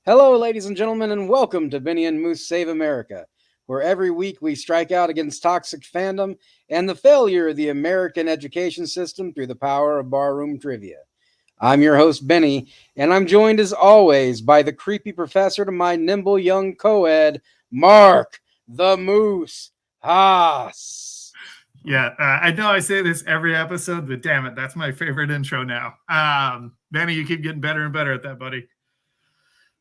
Hello, ladies and gentlemen, and welcome to Benny and Moose Save America, where every week we strike out against toxic fandom and the failure of the American education system through the power of barroom trivia. I'm your host, Benny, and I'm joined as always by the creepy professor to my nimble young co-ed, Mark the Moose Haas. Yeah, I know I say this every episode, but damn it, that's my favorite intro now. Benny, you keep getting better and better at that, buddy.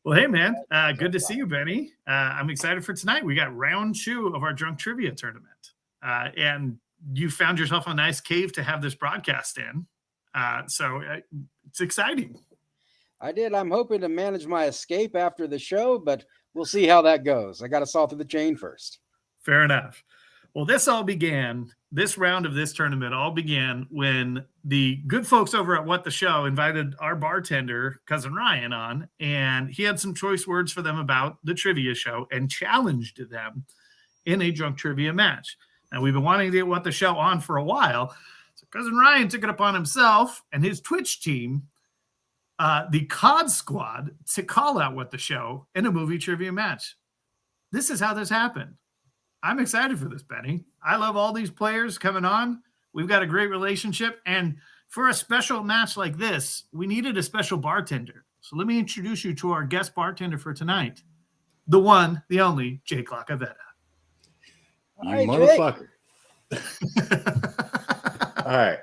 Well, hey, man, good to see you, Benny. I'm excited for tonight. We got round 2 of our drunk trivia tournament, and you found yourself a nice cave to have this broadcast in, so it's exciting. I did. I'm hoping to manage my escape after the show, but we'll see how that goes. I got to saw through the chain first. Fair enough. Well, this round of this tournament all began when the good folks over at What the Show invited our bartender, Cousin Ryan, on, and he had some choice words for them about the trivia show and challenged them in a drunk trivia match. Now, we've been wanting to get What the Show on for a while, so Cousin Ryan took it upon himself and his Twitch team, the COD Squad, to call out What the Show in a movie trivia match. This is how this happened. I'm excited for this, Benny. I love all these players coming on. We've got a great relationship. And for a special match like this, we needed a special bartender. So let me introduce you to our guest bartender for tonight. The one, the only, Jake Lacavetta. You motherfucker. All right.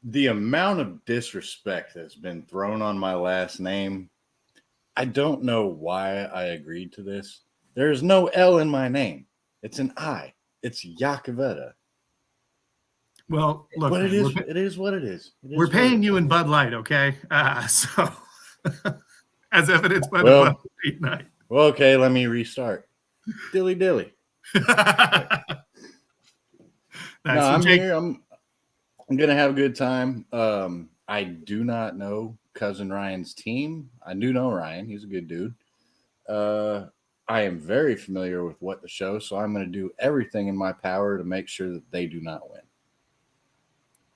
The amount of disrespect that's been thrown on my last name, I don't know why I agreed to this. There's no L in my name. It's an I. It's Yakavetta. Well, look, but it is what it is. We're paying you in Bud Light, okay? So, as evidenced by the Bud Light night. Well, okay, let me restart. Dilly dilly. Nice. No, I'm here. I'm gonna have a good time. I do not know Cousin Ryan's team. I do know Ryan. He's a good dude. I am very familiar with What the Show, so I'm going to do everything in my power to make sure that they do not win.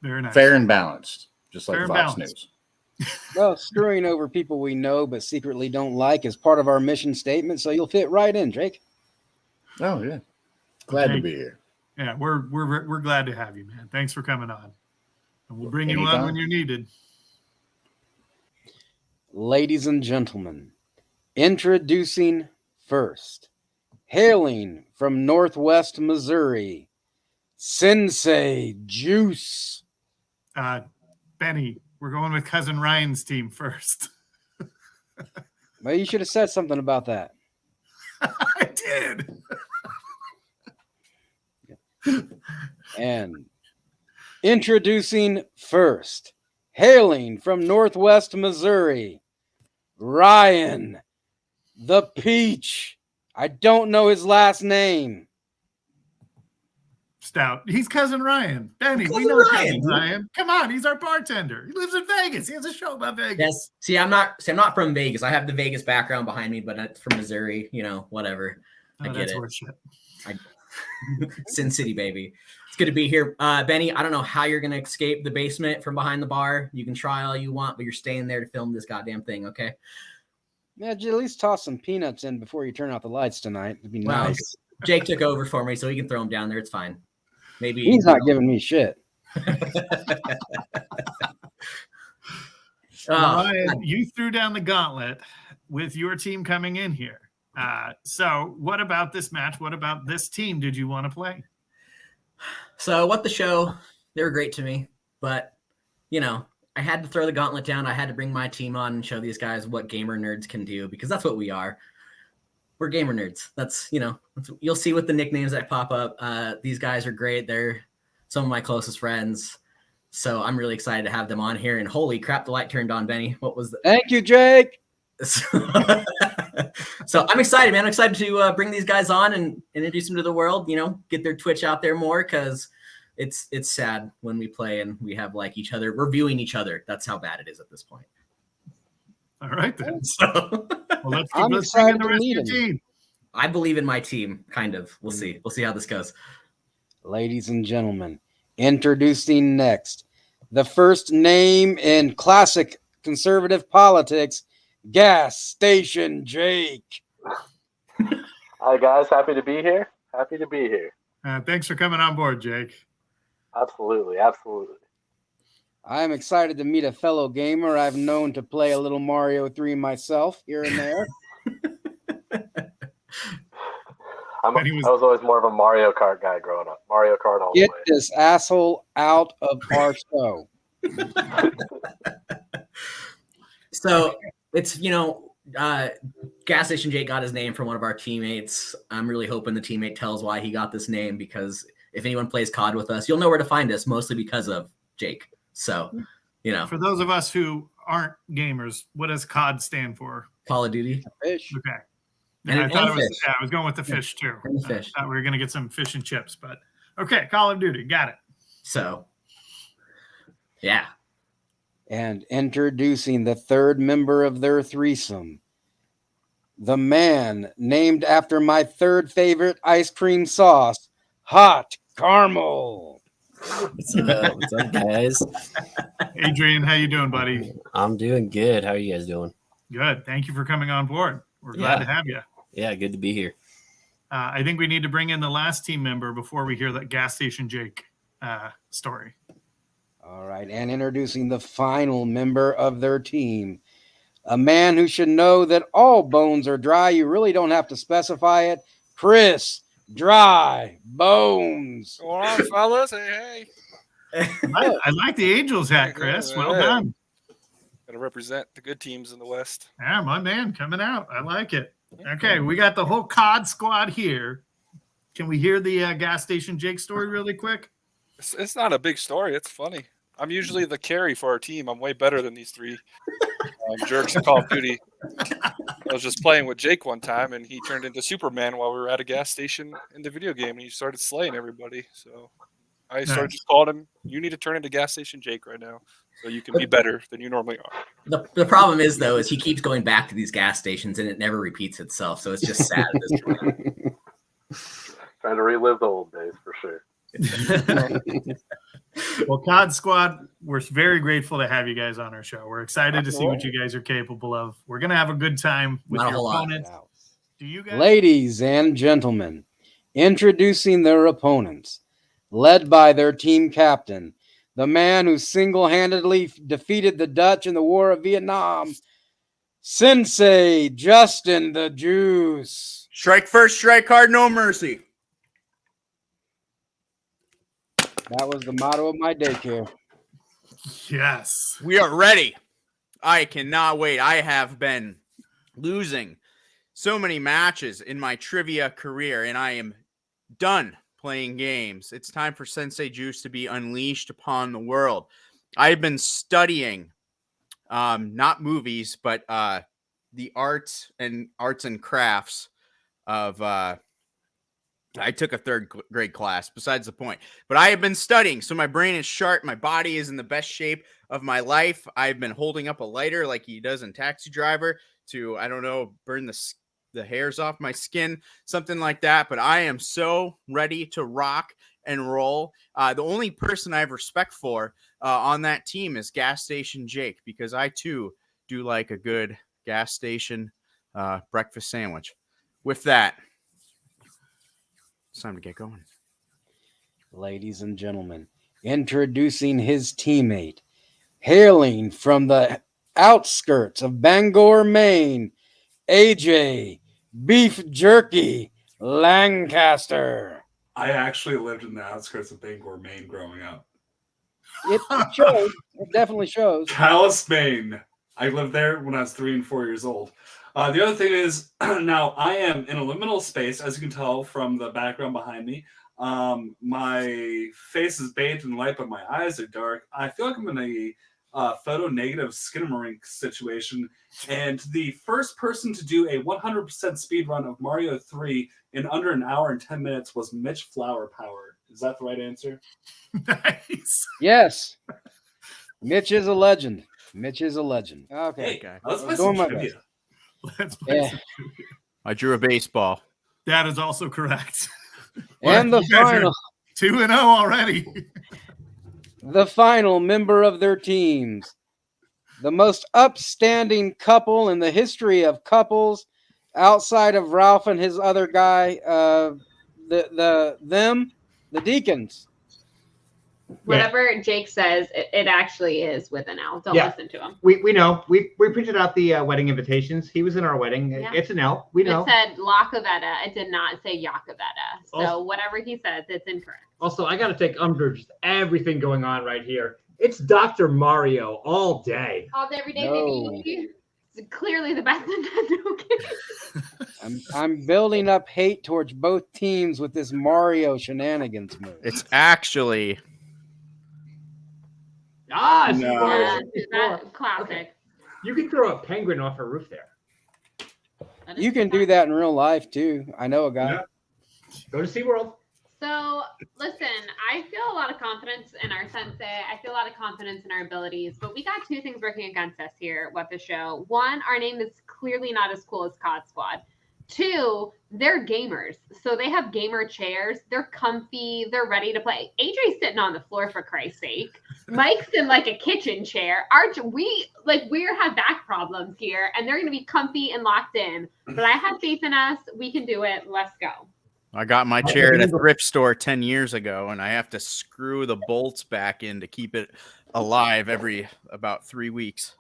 Very nice. Fair and balanced, just like Fair Fox News. Well, screwing over people we know but secretly don't like is part of our mission statement, so you'll fit right in, Jake. Oh, yeah. Glad to be here. Yeah, we're glad to have you, man. Thanks for coming on. And we'll bring you Anytime. on when you're needed. Ladies and gentlemen, introducing first, hailing from Northwest Missouri, Sensei Juice. Benny, we're going with Cousin Ryan's team first. Well, you should have said something about that. I did. And introducing first, hailing from Northwest Missouri, Ryan the Peach. I don't know his last name. Stout. He's Cousin Ryan. Benny, we know Cousin Ryan. Come on, he's our bartender. He lives in Vegas. He has a show about Vegas. Yes. See, I'm not from Vegas. I have the Vegas background behind me, but it's from Missouri. You know, whatever. I get it. Sin City, baby. It's good to be here. Benny, I don't know how you're going to escape the basement from behind the bar. You can try all you want, but you're staying there to film this goddamn thing, okay? Yeah, at least toss some peanuts in before you turn out the lights tonight. It'd be nice. Jake took over for me, so he can throw them down there. It's fine. Maybe he's not giving me shit. Ryan, you threw down the gauntlet with your team coming in here. So what about this match? What about this team did you want to play? So What the Show, they were great to me, but you know, I had to throw the gauntlet down. I had to bring my team on and show these guys what gamer nerds can do, because that's what we are. We're gamer nerds. That's, you know, you'll see with the nicknames that pop up. These guys are great. They're some of my closest friends. So I'm really excited to have them on here. And holy crap, the light turned on, Benny. What was that? Thank you, Jake. So I'm excited, man. I'm excited to bring these guys on and introduce them to the world, you know, get their Twitch out there more, because it's sad when we play and we have like each other, we're viewing each other. That's how bad it is at this point. All right, then. So, well, let's bring in the rest of your team. I believe in my team, kind of. We'll see. We'll see how this goes. Ladies and gentlemen, introducing next, the first name in classic conservative politics, Gas Station Jake. Hi, guys. Happy to be here. Happy to be here. Thanks for coming on board, Jake. Absolutely. Absolutely. I'm excited to meet a fellow gamer I've known to play a little Mario 3 myself here and there. I was always more of a Mario Kart guy growing up. Mario Kart all the Get way. this asshole out of our show. So it's, Gas Station Jake got his name from one of our teammates. I'm really hoping the teammate tells why he got this name, because if anyone plays COD with us, you'll know where to find us, mostly because of Jake. So, For those of us who aren't gamers, what does COD stand for? Call of Duty. Fish. Okay. And I thought it was, fish. I was going with the fish too. And the fish. I thought we were going to get some fish and chips, but okay, Call of Duty, got it. So, yeah. And introducing the third member of their threesome, the man named after my third favorite ice cream sauce, Hot Caramel. What's up, guys? Adrian, how you doing, buddy? I'm doing good. How are you guys doing? Good. Thank you for coming on board. We're glad to have you. Yeah, good to be here. I think we need to bring in the last team member before we hear that Gas Station Jake story. All right, and introducing the final member of their team, a man who should know that all bones are dry. You really don't have to specify it. Chris Dry Bones. Go on, fellas. Hey. I like the Angels hat, Chris. Well done. Got to represent the good teams in the West. Yeah, my man coming out. I like it. Okay, we got the whole COD squad here. Can we hear the Gas Station Jake story really quick? It's not a big story. It's funny. I'm usually the carry for our team. I'm way better than these three jerks in Call of Duty. I was just playing with Jake one time, and he turned into Superman while we were at a gas station in the video game, and he started slaying everybody. So I started just calling him, you need to turn into Gas Station Jake right now so you can be better than you normally are. The problem is, though, is he keeps going back to these gas stations, and it never repeats itself. So it's just sad at this point. Trying to relive the old days for sure. Well, COD Squad, we're very grateful to have you guys on our show. We're excited to see what you guys are capable of. We're going to have a good time with Not a your whole lot. opponents. Do you guys? Ladies and gentlemen, introducing their opponents, led by their team captain, the man who single-handedly defeated the Dutch in the War of Vietnam, Sensei Justin the Juice. Strike first, strike hard, no mercy. That was the motto of my daycare. Yes. We are ready. I cannot wait. I have been losing so many matches in my trivia career, and I am done playing games. It's time for Sensei Juice to be unleashed upon the world. I've been studying not movies, but the arts and crafts of I took a third grade class, besides the point. But I have been studying, so my brain is sharp. My body is in the best shape of my life. I've been holding up a lighter like he does in Taxi Driver to, I don't know, burn the hairs off my skin, something like that. But I am so ready to rock and roll. The only person I have respect for on that team is Gas Station Jake, because I, too, do like a good gas station breakfast sandwich. With that, it's time to get going. Ladies and gentlemen, introducing his teammate, hailing from the outskirts of Bangor, Maine, AJ Beef Jerky Lancaster. I actually lived in the outskirts of Bangor, Maine growing up. It shows. It definitely shows. Calais, Maine. I lived there when I was 3 and 4 years old. The other thing is, now I am in a liminal space, as you can tell from the background behind me. My face is bathed in light, but my eyes are dark. I feel like I'm in a photo-negative Skinamarink situation. And the first person to do a 100% speed run of Mario 3 in under an hour and 10 minutes was Mitch Flower Power. Is that the right answer? Nice. Yes. Mitch is a legend. Mitch is a legend. Okay. Hey, let's play Doing some my trivia. best. Let's play Yeah. some trivia. I drew a baseball. That is also correct. And the You guys are final, 2-0 already. the final member of their teams, The most upstanding couple in the history of couples, outside of Ralph and his other guy, the Deacons. Whatever Jake says, it actually is with an L. Don't listen to him. We know. We printed out the wedding invitations. He was in our wedding. Yeah. It's an L. We know. It said Lacavetta. It did not say Yakavetta. So whatever he says, it's incorrect. Also, I got to take umbrage with everything going on right here. It's Dr. Mario all day. All day, every day, baby. It's clearly the best Nintendo game. I'm building up hate towards both teams with this Mario shenanigans move. It's actually... Classic. Okay. You can throw a penguin off a roof there. You can do that in real life too. I know a guy. Yeah. Go to SeaWorld. So, listen, I feel a lot of confidence in our sensei. I feel a lot of confidence in our abilities, but we got two things working against us here at the show. One, our name is clearly not as cool as COD Squad. Two, they're gamers. So they have gamer chairs. They're comfy. They're ready to play. AJ's sitting on the floor, for Christ's sake. Mike's in like a kitchen chair. We have back problems here, and they're going to be comfy and locked in. But I have faith in us. We can do it. Let's go. I got my chair at a thrift store 10 years ago, and I have to screw the bolts back in to keep it alive every about 3 weeks.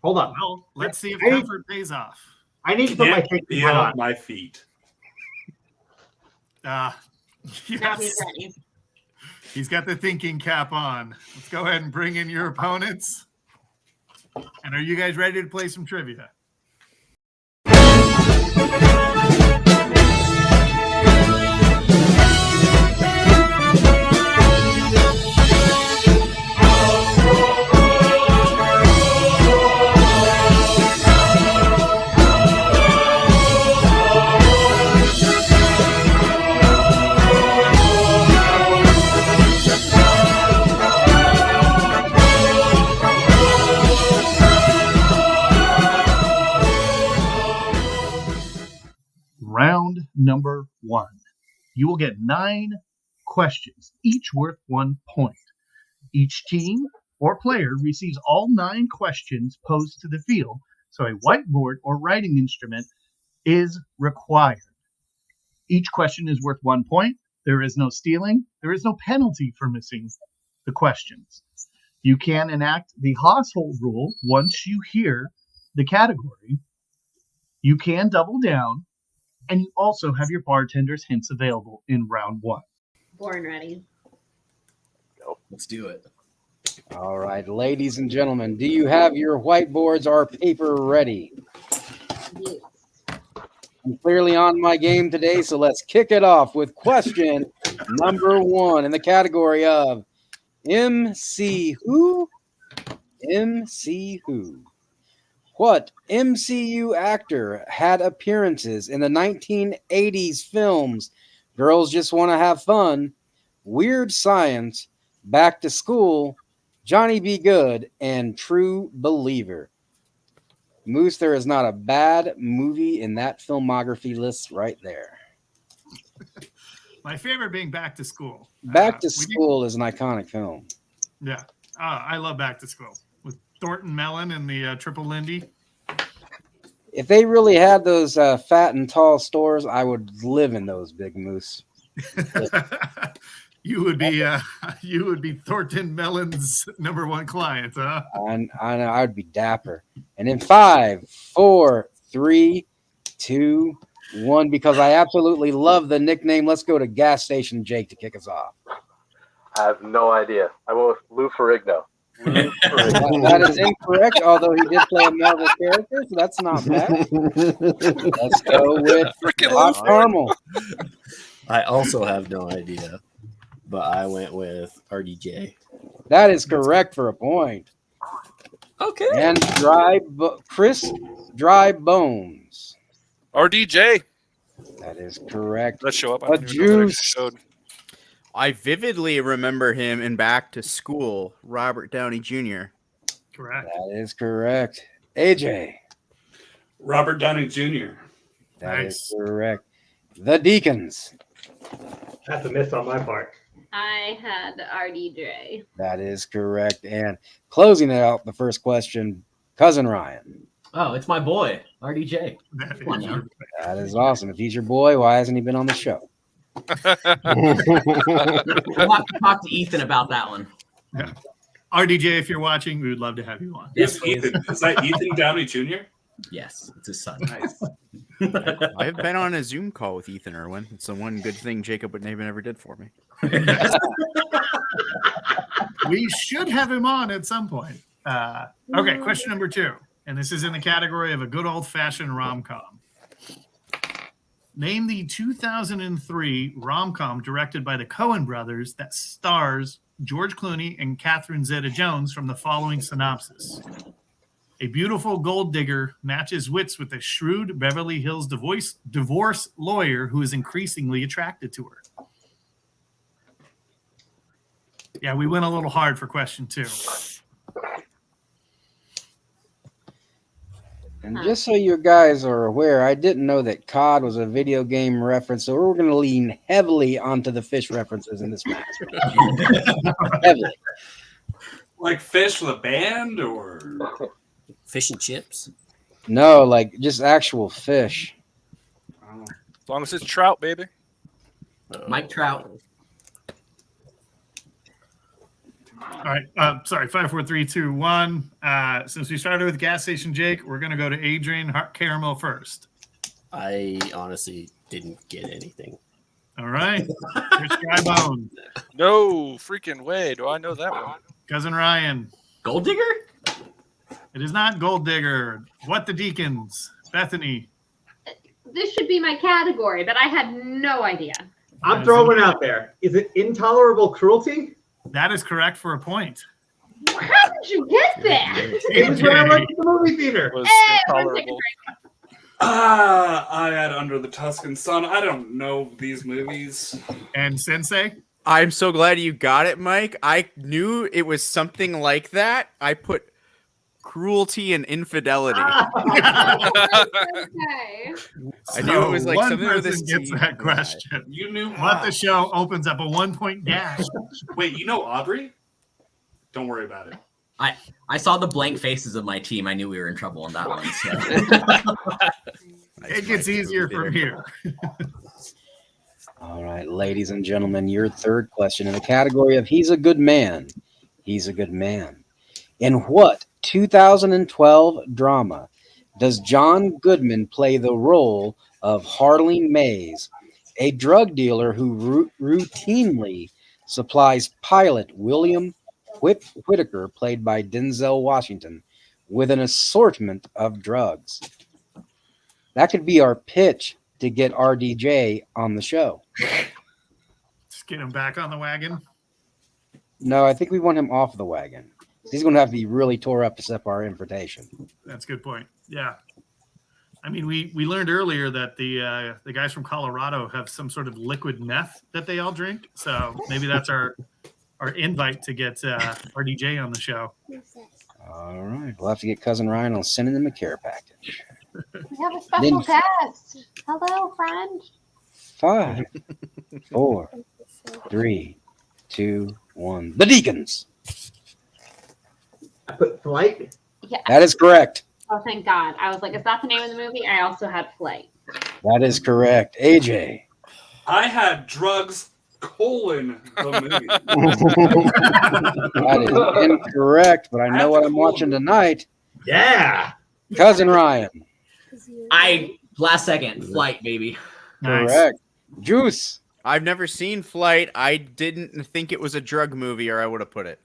Hold on. Well, let's see if comfort pays off. I need to put my thinking hat on. My feet. Yes. He's got the thinking cap on. Let's go ahead and bring in your opponents. And are you guys ready to play some trivia? Round number 1. You will get 9 questions, each worth 1 point. Each team or player receives all 9 questions posed to the field, so a whiteboard or writing instrument is required. Each question is worth 1 point. There is no stealing. There is no penalty for missing the questions. You can enact the household rule once you hear the category. You can double down. And you also have your bartender's hints available in round 1. Born ready. Let's do it. All right, ladies and gentlemen, do you have your whiteboards or paper ready? Yes. I'm clearly on my game today, so let's kick it off with question number 1 in the category of MC Who? MC Who? What MCU actor had appearances in the 1980s films Girls Just Want to Have Fun, Weird Science, Back to School, Johnny Be Good, and True Believer? Moose, there is not a bad movie in that filmography list right there. My favorite being Back to School. Back to School is an iconic film. Yeah. I love Back to School. With Thornton Mellon and the Triple Lindy. If they really had those fat and tall stores, I would live in those, Big Moose. You would be Thornton Mellon's number 1 client, huh? I know, I would be dapper. And in 5, 4, 3, 2, 1, because I absolutely love the nickname. Let's go to Gas Station Jake to kick us off. I have no idea. I went with Lou Ferrigno. That is incorrect, although he did play a Marvel character, so that's not bad. Let's go with Hot Caramel. I also have no idea, but I went with RDJ. That is correct for a point. Okay. And Chris Dry Bones. RDJ. That is correct. Let's show up. A juice. I vividly remember him in Back to School, Robert Downey Jr. Correct. That is correct. AJ. Robert Downey Jr. That is correct. The Deacons. That's a miss on my part. I had RDJ. That is correct. And closing it out, the first question, Cousin Ryan. Oh, it's my boy, RDJ. Come on now. That is awesome. If he's your boy, why hasn't he been on the show? We'll have to talk to Ethan about that one. Yeah. RDJ, if you're watching, we would love to have you on. Yes, Ethan. Is that Ethan Downey Jr.? Yes, it's his son. Nice. I've been on a Zoom call with Ethan Irwin. It's the one good thing Jacob Woodhaven ever did for me. We should have him on at some point. Okay, question number 2. And this is in the category of a good old-fashioned rom-com. Name the 2003 rom-com directed by the Coen brothers that stars George Clooney and Catherine Zeta-Jones from the following synopsis. A beautiful gold digger matches wits with a shrewd Beverly Hills divorce lawyer who is increasingly attracted to her. Yeah, we went a little hard for question 2. And just so you guys are aware, I didn't know that COD was a video game reference, so we're going to lean heavily onto the fish references in this match. Heavily. Like Fish the band or Fish and chips? No, like just actual fish. As long as it's trout, baby. Mike Trout. All right. Sorry, 5, 4, 3, 2, 1. Since we started with gas station Jake, we're going to go to Adrian Caramel first. I honestly didn't get anything. All right. Here's Trybone. No freaking way. Do I know that one? Cousin Ryan. Gold Digger? It is not Gold Digger. What the Deacons? Bethany. This should be my category, but I had no idea. I'm throwing it out there. Is it intolerable cruelty? That is correct for a point. How did you get that? It was when I went to the movie theater. Was Hey, we're intolerable. taking a break. I had Under the Tuscan Sun. I don't know these movies. And Sensei? I'm so glad you got it, Mike. I knew it was something like that. I put cruelty and infidelity. Okay. I knew it was like one something with person this gets T. that question. You knew What the show opens up a 1-point dash. Wait, you know Aubrey? Don't worry about it. I saw the blank faces of my team. I knew we were in trouble on that one. So. It gets easier from here. All right, ladies and gentlemen, your third question in the category of He's a Good Man. He's a Good Man. In what 2012 drama does John Goodman play the role of Harleen Mays, a drug dealer who routinely supplies pilot William Whitaker, played by Denzel Washington, with an assortment of drugs? That could be our pitch to get RDJ on the show. Just get him back on the wagon. No, I think we want him off the wagon. He's going to have to be really tore up to accept our invitation. That's a good point. Yeah. I mean, we learned earlier that the guys from Colorado have some sort of liquid meth that they all drink. So maybe that's our invite to get RDJ on the show. All right. We'll have to get Cousin Ryan on sending them a care package. We have a special guest. Hello, friend. 5, 4, 3, 2, 1. The Deacons. I put Flight. Yeah. That is correct. Oh, thank God. I was like, is that the name of the movie? I also had Flight. That is correct. AJ. I had Drugs, the movie. That is incorrect, but I know what I'm watching tonight. Yeah. Cousin Ryan. Last second, Flight, baby. Nice. Correct. Juice. I've never seen Flight. I didn't think it was a drug movie, or I would have put it.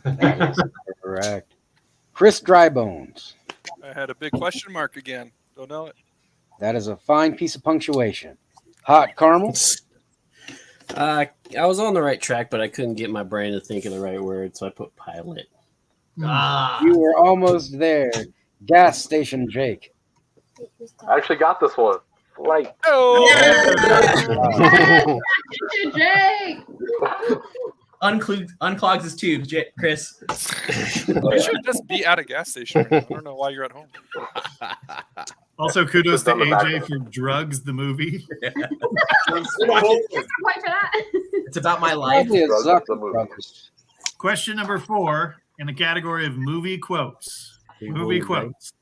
That is correct. Chris Drybones. I had a big question mark again. Don't know it. That is a fine piece of punctuation. Hot Caramel. I was on the right track, but I couldn't get my brain to think of the right word, so I put pilot. You were almost there. Gas Station Jake. I actually got this one. Flight. Oh, Jake. Unclogs his tube, Chris. you should just be at a gas station. Right now. I don't know why you're at home. Also, kudos to On the back AJ end. for Drugs, the movie. Point for that. It's about my life. Probably a Drugs, Zucker the movie. Brothers. Question number 4 in the category of movie quotes. Movie quotes.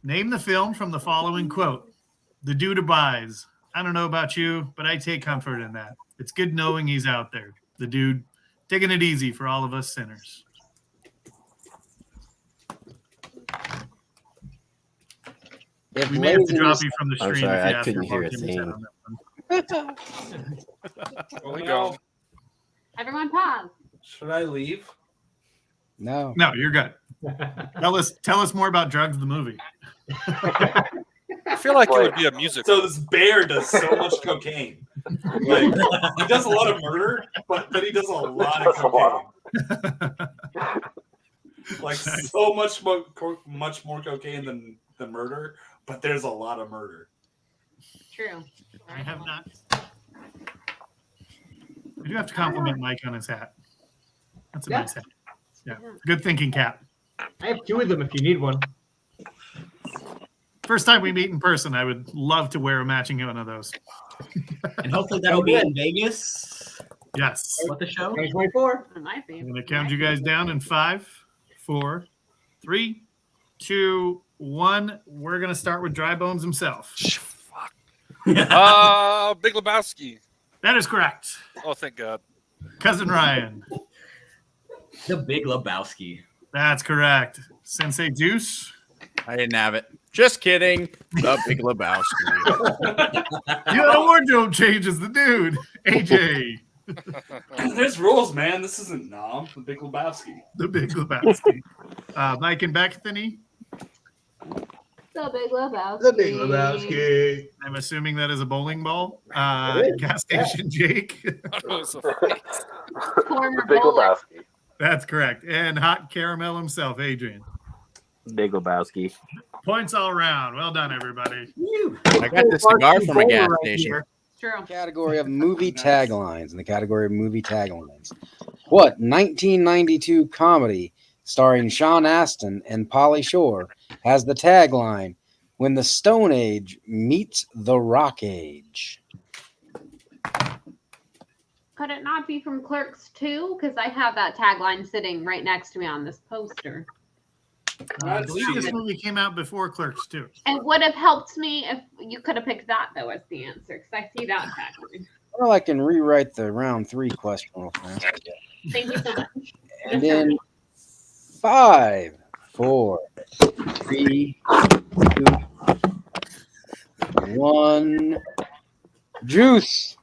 Name the film from the following quote. The dude abides. I don't know about you, but I take comfort in that. It's good knowing he's out there. The dude taking it easy for all of us sinners. If We may have to drop laziness- you from the I'm stream sorry, if you I ask couldn't your hear a bartender thing. on that one. Where we go? Everyone pause. Should I leave? No. No, you're good. Tell us more about Drugs the movie. I feel like it would be a music. So this bear does so much cocaine. Like, he does a lot of murder, but he does a lot of cocaine. Like so much more cocaine than murder, but there's a lot of murder. True. I have not. I do have to compliment Mike on his hat. That's a nice hat. Yeah. Good thinking, Cap. I have 2 of them if you need one. First time we meet in person, I would love to wear a matching one of those. And hopefully that'll be in Vegas. Yes. What the show? 2024. It might be. I'm going to count you guys down in 5, 4, 3, 2, 1. We're going to start with Dry Bones himself. Big Lebowski. That is correct. Oh, thank God. Cousin Ryan. The Big Lebowski. That's correct. Sensei Juice. I didn't have it. Just kidding. The Big Lebowski. Yeah, the wardrobe changes the dude. AJ. There's rules, man. This isn't Nom. The Big Lebowski. The Big Lebowski. Mike and Bethany. The Big Lebowski. The Big Lebowski. I'm assuming that is a bowling ball. Gas station Jake. Former Big bowler. Lebowski. That's correct. And Hot Caramel himself, Adrian. Big Lebowski. Points all around. Well done, everybody. I got this cigar from a gas station. True. Category of movie taglines. In the category of movie taglines. What 1992 comedy starring Sean Astin and Pauly Shore has the tagline, "When the Stone Age meets the Rock Age"? Could it not be from Clerks 2? Because I have that tagline sitting right next to me on this poster. I believe this movie came out before Clerks 2. It would have helped me if you could have picked that, though, as the answer, because I see that tagline. Well, I can rewrite the round 3 question real fast. Thank you so much. And then 5, 4, 3, 2, 1. Juice.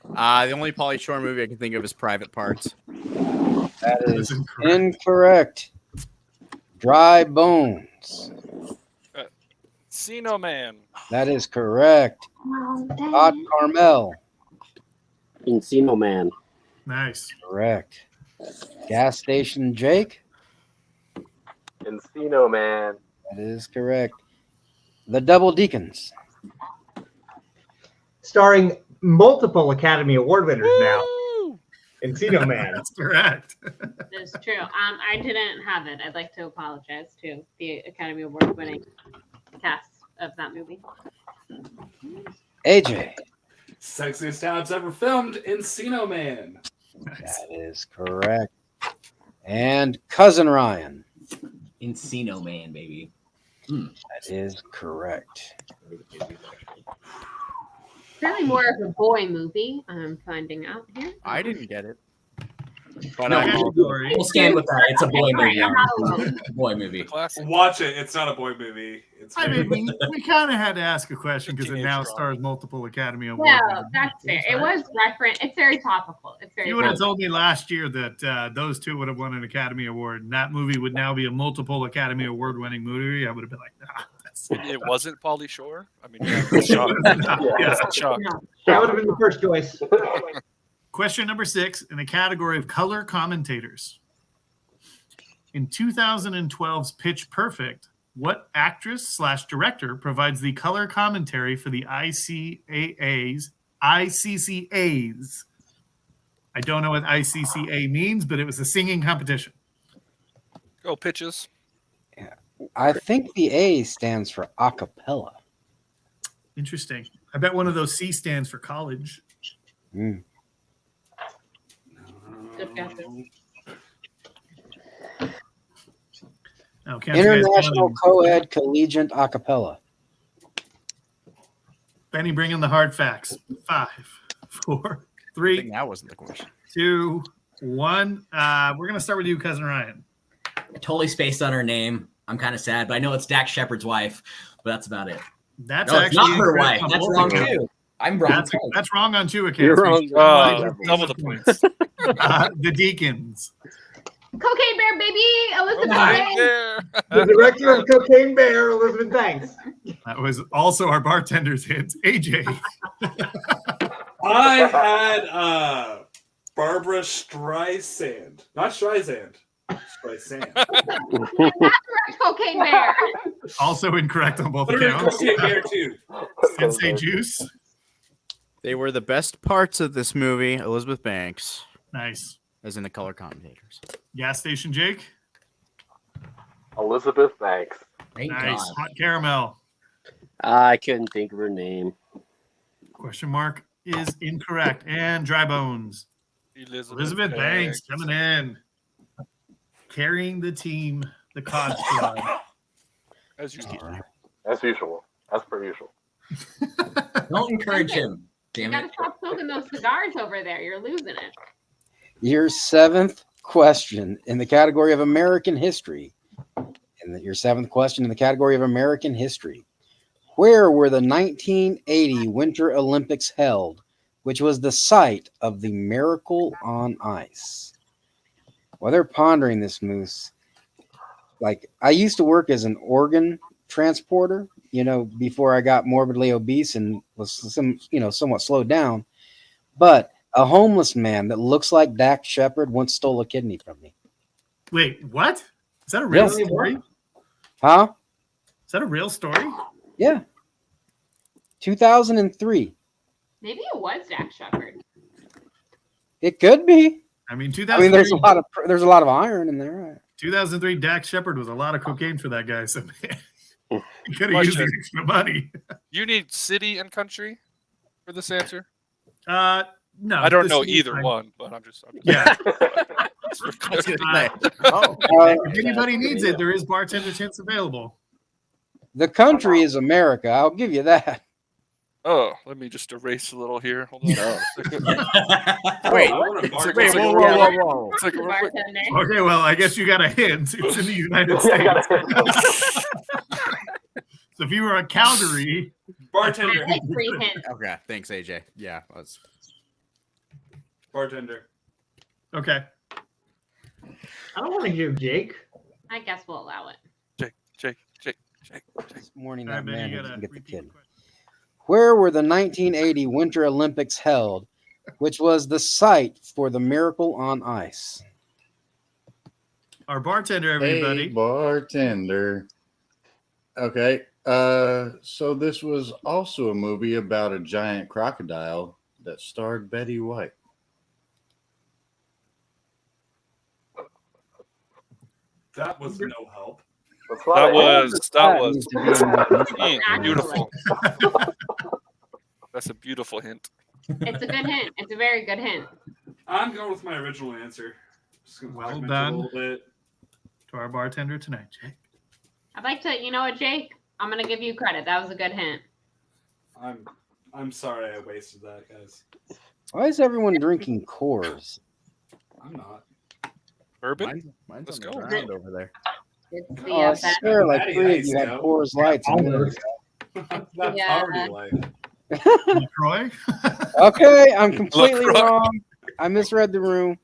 The only Pauly Shore movie I can think of is Private Parts. That is incorrect. Dry Bones. Encino Man. That is correct. Hot Carmel. Encino Man. Nice. Correct. Gas Station Jake. Encino Man. That is correct. The Double Deacons. Starring multiple Academy Award winners now. Encino Man. That's correct. That's true. I didn't have it. I'd like to apologize to the Academy Award winning cast of that movie. AJ. Sexiest tabs ever filmed, Encino Man. That is correct. And Cousin Ryan. Encino Man, baby. That is correct. Really more of a boy movie, I'm finding out here. I didn't get it. But No, I we'll stand with that. It's a boy movie. I'm not alone. Boy movie. Watch it. It's not a boy movie. It's I mean, we kind of had to ask a question because it now stars multiple Academy Awards. No, that's fair. It was reference. It's very topical. It's very. You would have topical. told me last year that those two would have won an Academy Award, and that movie would now be a multiple Academy Award-winning movie. I would have been like, nah. It wasn't Pauly Shore. I mean, yeah, shock. Yes, shock. That would have been the first choice. Question number 6 in the category of color commentators. In 2012's Pitch Perfect, what actress/director provides the color commentary for the ICCA's? I don't know what ICCA means, but it was a singing competition. Go pitches. I think the A stands for acapella. Interesting. I bet one of those C stands for college. Mm. Good guesses. Now, count you guys down International and- Co-ed Collegiate Acapella. Benny, bring in the hard facts. 5, 4, 3, That wasn't the question. 2, 1. We're going to start with you, Cousin Ryan. I totally spaced on her name. I'm kind of sad, but I know it's Dax Shepard's wife, but that's about it. That's no, it's not actually her wife. incorrect on That's both wrong accounts. too. I'm wrong. That's wrong on 2 accounts. You're wrong. Double the points. The Deacons. Cocaine Bear, baby, Elizabeth. Right Banks. there. The director of Cocaine Bear, Elizabeth Banks. That was also our bartender's hint. AJ. I had Barbara Streisand. Not Streisand. Streisand. That's correct, Cocaine Bear. Also incorrect on both Literally accounts. Cocaine Bear too. Sensei Juice. They were the best parts of this movie, Elizabeth Banks, Nice. as in the color commentators. Gas Station Jake. Elizabeth Banks. Thank Nice. God. Hot Caramel. I couldn't think of her name. Question mark is incorrect. And Dry Bones. Elizabeth Banks coming in. Carrying the team, the COD squad. As usual. As usual. As per usual. Don't encourage him. You Damn gotta it. stop smoking those cigars over there. You're losing it. Your 7th question in the category of American history. Your 7th question in the category of American history. Where were the 1980 Winter Olympics held, which was the site of the Miracle on Ice? While they're pondering this, Moose, like I used to work as an organ transporter, before I got morbidly obese and was somewhat slowed down. But a homeless man that looks like Dax Shepard once stole a kidney from me. Wait, what? Is that a real Yes. story? Huh? Is that a real story? Yeah. 2003. Maybe it was Dax Shepard. It could be. I mean, there's a lot of iron in there. 2003, Dax Shepard was a lot of cocaine for that guy. So he could have used the extra money. You need city and country for this answer? No. I don't know this- either one, but I'm just Yeah. Oh, If anybody needs it, there is bartender hints available. The country is America. I'll give you that. Oh, let me just erase a little here. Hold on. Wait, It's whoa. It's like a real quick- Bartender. Okay, well, I guess you got a hint. It's in the United States. So if you were a Calgary, Bartender. Like free hint. Okay, thanks, AJ. Yeah, let's. Bartender. okay. I don't want to hear Jake. I guess we'll allow it. Jake. This morning, All that right, Ben, man you didn't gotta get the repeat kid. the question. Where were the 1980 Winter Olympics held, which was the site for the Miracle on Ice? Our bartender, Hey, everybody. bartender. Okay. So this was also a movie about a giant crocodile that starred Betty White. That was no help. That was Actually. beautiful. That's a beautiful hint. It's a good hint. It's a very good hint. I'm going with my original answer. Just gonna Well augment it done. a little bit. To our bartender tonight, Jake. I'd like to, you know what, Jake? I'm gonna give you credit. That was a good hint. I'm sorry I wasted that, guys. Why is everyone drinking Coors? I'm not. Bourbon? Mine's Let's on the go. ground over there. It's the Oh, I best. swear, like Natty 3 of Ice, you had yo. Coors Lights. a minute Almost. ago. That's Yeah. poverty life. LaCroix? Okay, I'm completely LaCroix. wrong. I misread the room.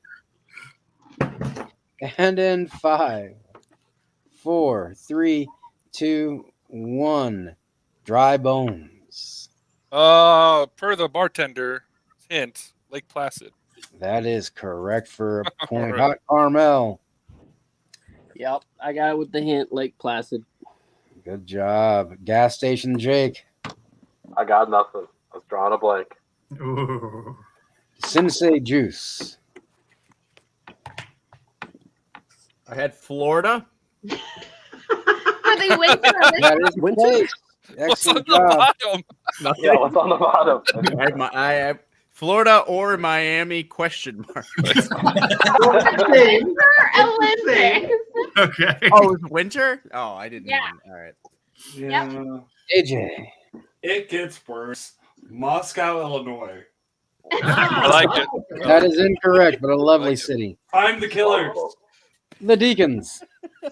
And in 5, 4, 3, 2, 1. Dry Bones. Per the bartender hint, Lake Placid. That is correct for a point. Alright. Hot Carmel. Yep, I got it with the hint, Lake Placid. Good job. Gas Station Jake. I got nothing. I was drawing a blank. Ooh. Sensei Juice. I had Florida. Are they waiting for a That is the case. What's on Excellent the job. bottom? Nothing. Yeah, what's on the bottom? I have Florida or Miami question mark. Denver Olympics. Okay. Oh, it was winter? Oh, I didn't. Yeah. All right. Yeah. AJ. It gets worse. Moscow, Illinois. I like it. That is incorrect, but a lovely city. I'm the killer. The Deacons.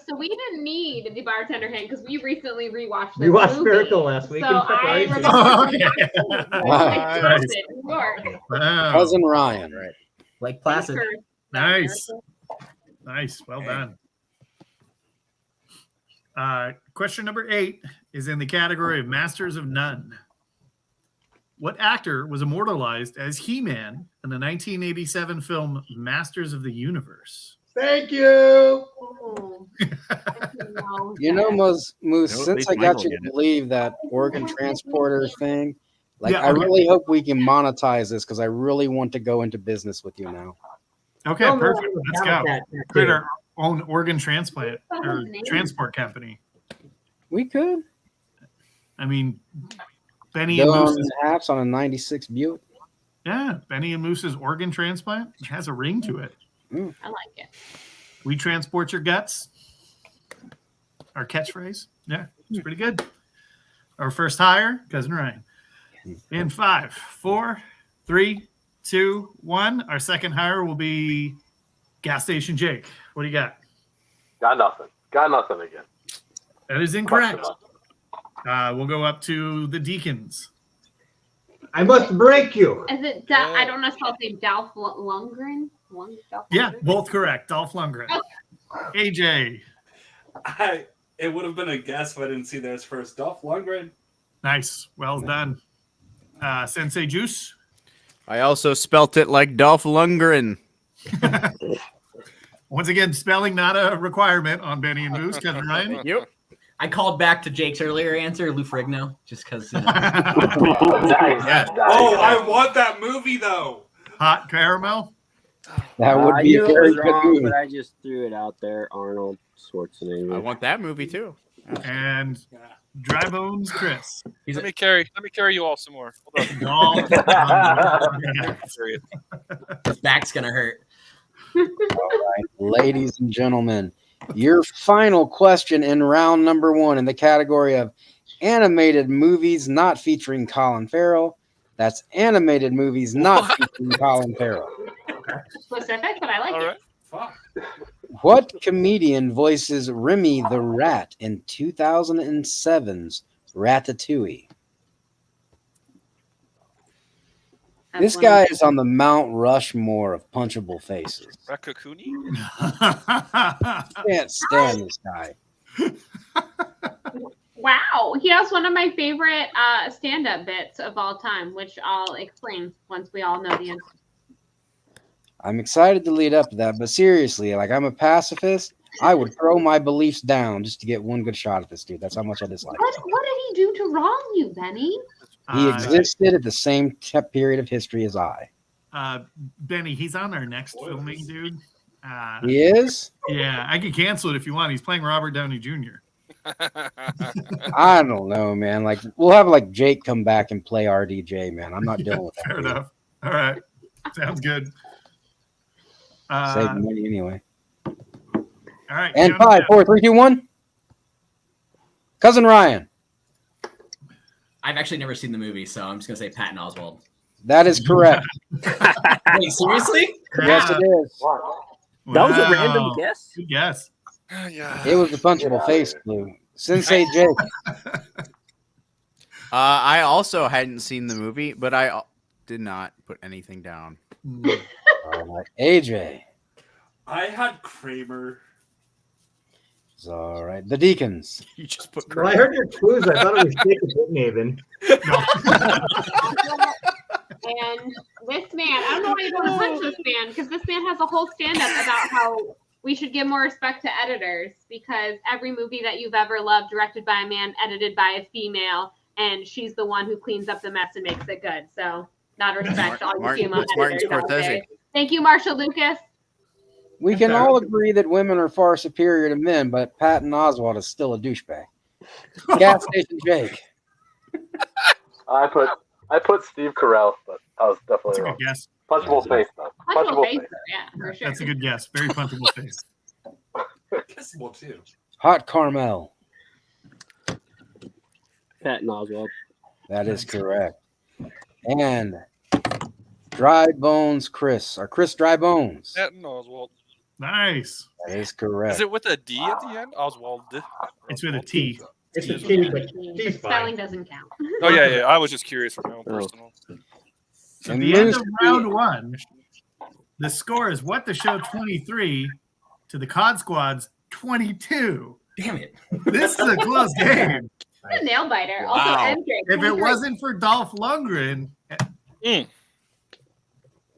So we didn't need the bartender hint because we recently rewatched We this watched movie. Miracle last week So in I preparation. remember Wow. Nice. New York. Wow. Cousin Ryan. Like Placid. Nice. Nice. Well done. Question number 8 is in the category of Masters of None. What actor was immortalized as He-Man in the 1987 film Masters of the Universe? Thank you. Oh. You know, Moose, No, at since least I got Michael you get to it. believe that organ transporter thing, like Yeah, I okay. really hope we can monetize this because I really want to go into business with you now. Okay, Don't perfect. know Let's about go. that, Create too. our own organ transplant or transport company. We could I mean, Benny and go on Moose's, halves on a '96 Buick. yeah, Benny and Moose's organ transplant has a ring to it. I like it. We transport your guts. Our catchphrase. Yeah, it's pretty good. Our first hire, Cousin Ryan. In 5, 4, 3, 2, 1. Our second hire will be Gas Station Jake. What do you got? Got nothing. Got nothing again. That is incorrect. We'll go up to the Deacons. I must break you. Is it? I don't know if I'll say Dolph Lundgren. Yeah, both correct. Dolph Lundgren. AJ. It would have been a guess if I didn't see theirs first. Dolph Lundgren. Nice. Well done. Sensei Juice. I also spelt it like Dolph Lundgren. Once again, spelling not a requirement on Benny and Moose. Cousin Ryan. Yep. I called back to Jake's earlier answer, Lou Ferrigno, just because. Nice. Oh, I want that movie though. Hot Caramel. That would I be a knew it very was good wrong, movie. but I just threw it out there. Arnold Schwarzenegger. I want that movie too. And Dry Bones Chris. Let me carry you all some more. Hold on. His back's gonna hurt. All right, ladies and gentlemen, your final question in round number 1 in the category of animated movies not featuring Colin Farrell. That's animated movies not featuring Colin Farrell. Specific, but I like it. Fuck. What comedian voices Remy the Rat in 2007's Ratatouille? This guy is on the Mount Rushmore of punchable faces. Rakakuni? Can't stand this guy. Wow, he has one of my favorite stand-up bits of all time, which I'll explain once we all know the answer. I'm excited to lead up to that, but seriously, like I'm a pacifist. I would throw my beliefs down just to get one good shot at this dude. That's how much I dislike him. What did he do to wrong you, Benny? He existed at the same period of history as I. Benny, he's on our next filming, dude. He is? Yeah, I could cancel it if you want. He's playing Robert Downey Jr. I don't know, man. Like we'll have like Jake come back and play RDJ, man. I'm not dealing with that. Fair enough. All right. Sounds good. Save money anyway. All right. And 5, 4, 3, 2, 1. Cousin Ryan. I've actually never seen the movie, so I'm just gonna say Patton Oswalt. That is correct. Wait, seriously? Yes, it is. That was a random guess. Good guess. Yeah. It was the punchable face clue. Sensei Jake. I also hadn't seen the movie, but I did not put anything down. All right. AJ. I had Kramer. It's all right. The Deacons. You just put Well, I heard your clues. I thought it was Jacob Whitnaven. And this man, I don't know why you don't punch this man, because this man has a whole stand-up about how we should give more respect to editors, because every movie that you've ever loved, directed by a man, edited by a female, and she's the one who cleans up the mess and makes it good. So, not respect to all you female editors out there. Thank you, Marsha Lucas. We can all agree that women are far superior to men, but Patton Oswalt is still a douchebag. Gas Station Jake. I put Steve Carell, but I was definitely That's a wrong. good guess. Punchable face, though. Punchable face, yeah, for sure. That's a good guess. Very punchable face. Kissable too. Hot caramel. Patton Oswalt. That is correct. And Dry Bones Chris, or Chris Dry Bones. Patton Oswald. Nice. That is correct. Is it with a D at the end? Oswald. It's with a T. It's a T, but T's Spelling fine. doesn't count. Oh yeah. I was just curious for my own personal. So at the end of round 1, the score is What the Show 23 to the COD Squad's 22. Damn it. This is a close game. A nail biter. Wow. Also, MJ. If it wasn't for Dolph Lundgren, the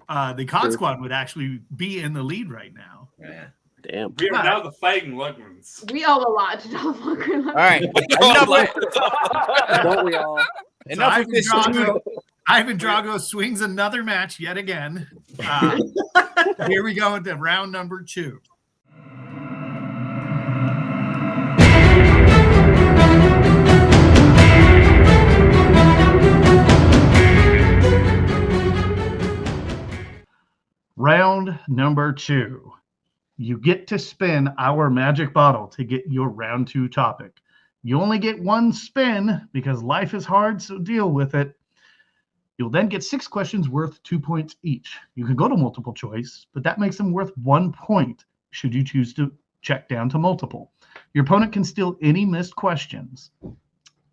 COD Squad would actually be in the lead right now. Yeah. Damn. We are now the Fighting Lugmans. We owe a lot to Dolph Lundgren. All right. Don't we all? So Ivan Drago swings another match yet again. Here we go into round number 2. Round number 2. You get to spin our magic bottle to get your round 2 topic. You only get one spin because life is hard, so deal with it. You'll then get 6 questions worth 2 points each. You can go to multiple choice, but that makes them worth 1 point should you choose to check down to multiple. Your opponent can steal any missed questions.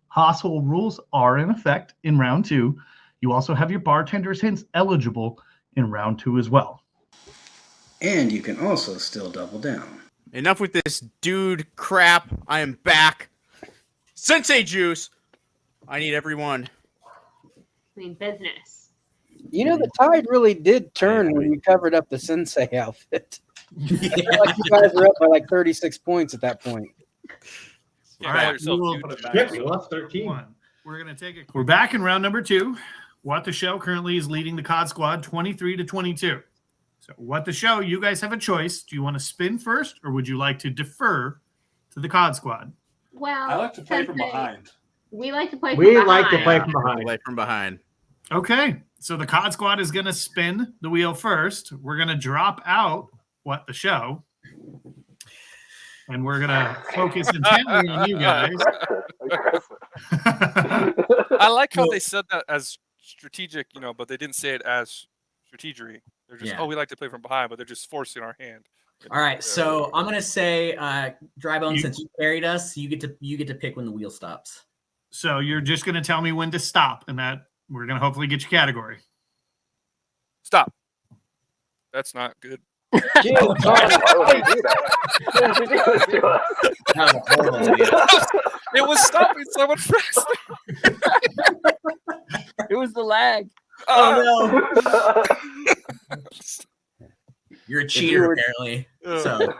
Household rules are in effect in round 2. You also have your bartender's hints eligible in round 2 as well. And you can also still double down. Enough with this dude crap. I am back. Sensei Juice. I need everyone. I mean, business. You know, the tide really did turn when you covered up the sensei outfit. I feel like you guys were up by like 36 points at that point. All right. We lost 13. We're back in round number 2. What the Show currently is leading the COD Squad 23-22. So What the Show, you guys have a choice. Do you want to spin first, or would you like to defer to the COD Squad? Well, I like to play from Sensei, behind. We like to play from We behind. like to play from behind. Play from behind. Okay. So the COD Squad is going to spin the wheel first. We're going to drop out What the Show. And we're going to focus intently on you guys. I like how they said that as strategic, but they didn't say it as strategery. They're just, we like to play from behind, but they're just forcing our hand. All right, so I'm gonna say, Drybone, since you carried us, you get to pick when the wheel stops. So you're just going to tell me when to stop, and that we're going to hopefully get your category. Stop. That's not good. Why would you do that? Why would you do this to us? That was a horrible idea. It was stopping so much faster. It was the lag. Oh no! You're a cheater, apparently. So,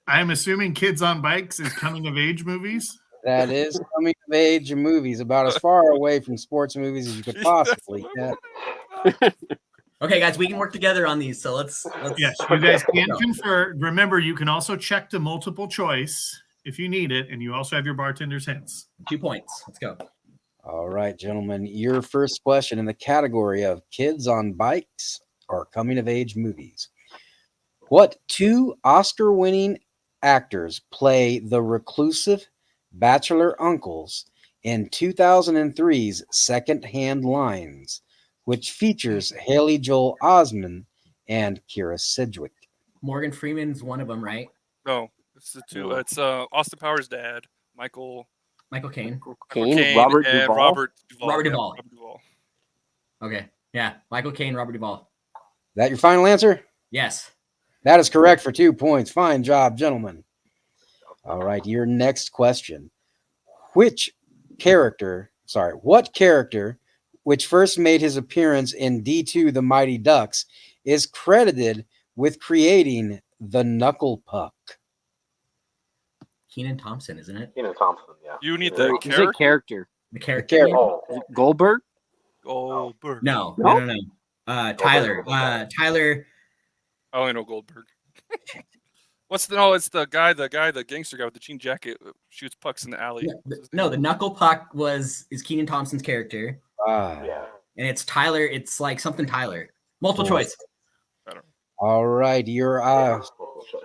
I'm assuming Kids on Bikes is coming of age movies. That is coming of age movies, about as far away from sports movies as you could possibly get. Okay, guys, we can work together on these. So let's Yes, you guys can confer. Remember, you can also check to multiple choice if you need it, and you also have your bartender's hints. 2 points. Let's go. All right, gentlemen, your first question in the category of Kids on Bikes or coming of age movies. What 2 Oscar-winning actors play the reclusive bachelor uncles in 2003's Second-Hand Lines, which features Haley Joel Osment and Kira Sedgwick? Morgan Freeman's one of them, right? No, it's the 2. It's Austin Powers' dad, Michael Caine. Robert Duvall. Robert Duvall. Okay. Yeah. Michael Caine, Robert Duvall. That your final answer? Yes. That is correct for 2 points. Fine job, gentlemen. All right, your next question. What character, which first made his appearance in D2 The Mighty Ducks, is credited with creating the Knuckle Puck? Kenan Thompson, isn't it? Kenan Thompson, yeah. You need the character. The character. Goldberg? Goldberg. No. Tyler. Tyler. I only know Goldberg. It's the gangster guy with the jean jacket that shoots pucks in the alley. No, the Knuckle Puck is Kenan Thompson's character. Yeah. And it's Tyler. It's like something Tyler. Multiple choice. All right, your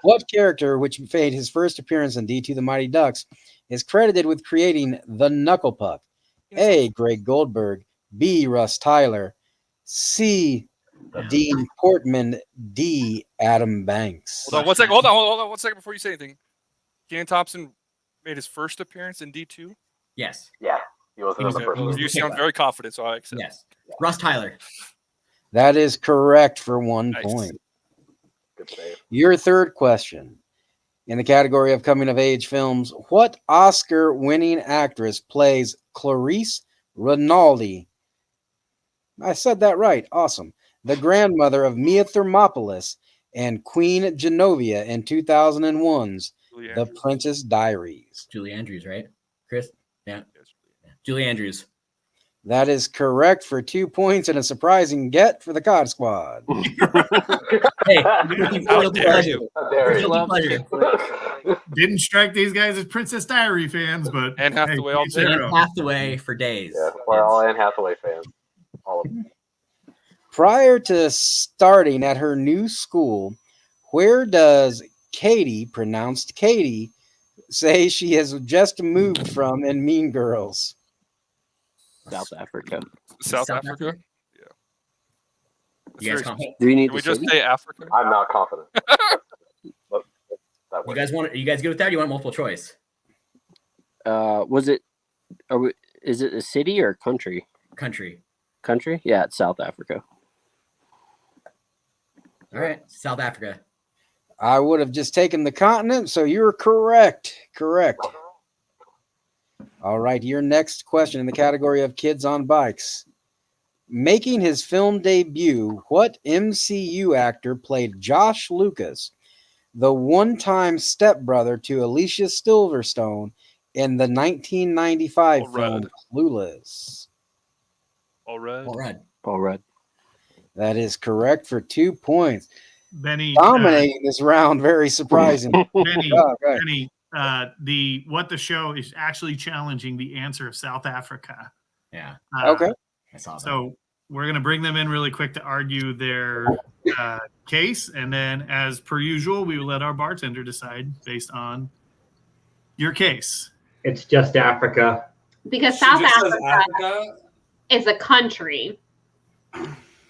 What character, which made his first appearance in D2 The Mighty Ducks, is credited with creating the Knuckle Puck? A. Greg Goldberg, B. Russ Tyler, C. Dean Portman, D. Adam Banks. Hold on 1 second. Hold on 1 second before you say anything. Kenan Thompson made his first appearance in D2. Yes. Yeah, he wasn't in the first. You sound very confident, so I accept. Yes. Russ Tyler. That is correct for 1 Nice. point. Good save. Your third question. In the category of coming of age films, what Oscar winning actress plays Clarice Rinaldi? I said that right. Awesome. The grandmother of Mia Thermopolis and Queen Genovia in 2001's The Princess Diaries. Julie Andrews, right? Chris? Yeah. Julie Andrews. That is correct for 2 points and a surprising get for the COD Squad. Hey, How dare you? Didn't strike these guys as Princess Diary fans, but Anne Hathaway all day. Anne Hathaway for days. Yeah, we're all Anne Hathaway fans. All of them. Prior to starting at her new school, where does Katie, pronounced Katie, say she has just moved from in Mean Girls? South Africa. South Africa? Yeah. You guys confident? Do you need Can we the just city? say Africa? I'm not confident. But that You way. guys want? Are you guys good with that? Or you want multiple choice? Was it? Is it a city or a country? Country. Country? Yeah, it's South Africa. All right, South Africa. I would have just taken the continent, so you're correct. Correct. All right, your next question in the category of kids on bikes. Making his film debut, what MCU actor played Josh Lucas, the one-time stepbrother to Alicia Silverstone in the 1995 film Clueless? All right. All right. That is correct for 2 points. Benny Dominating this round, very surprising. Benny, Oh, okay. Benny, what the show is actually challenging the answer of South Africa. Yeah. Okay. I saw that. So we're going to bring them in really quick to argue their case, and then, as per usual, we will let our bartender decide based on your case. It's just Africa. Because She South just says Africa is a country.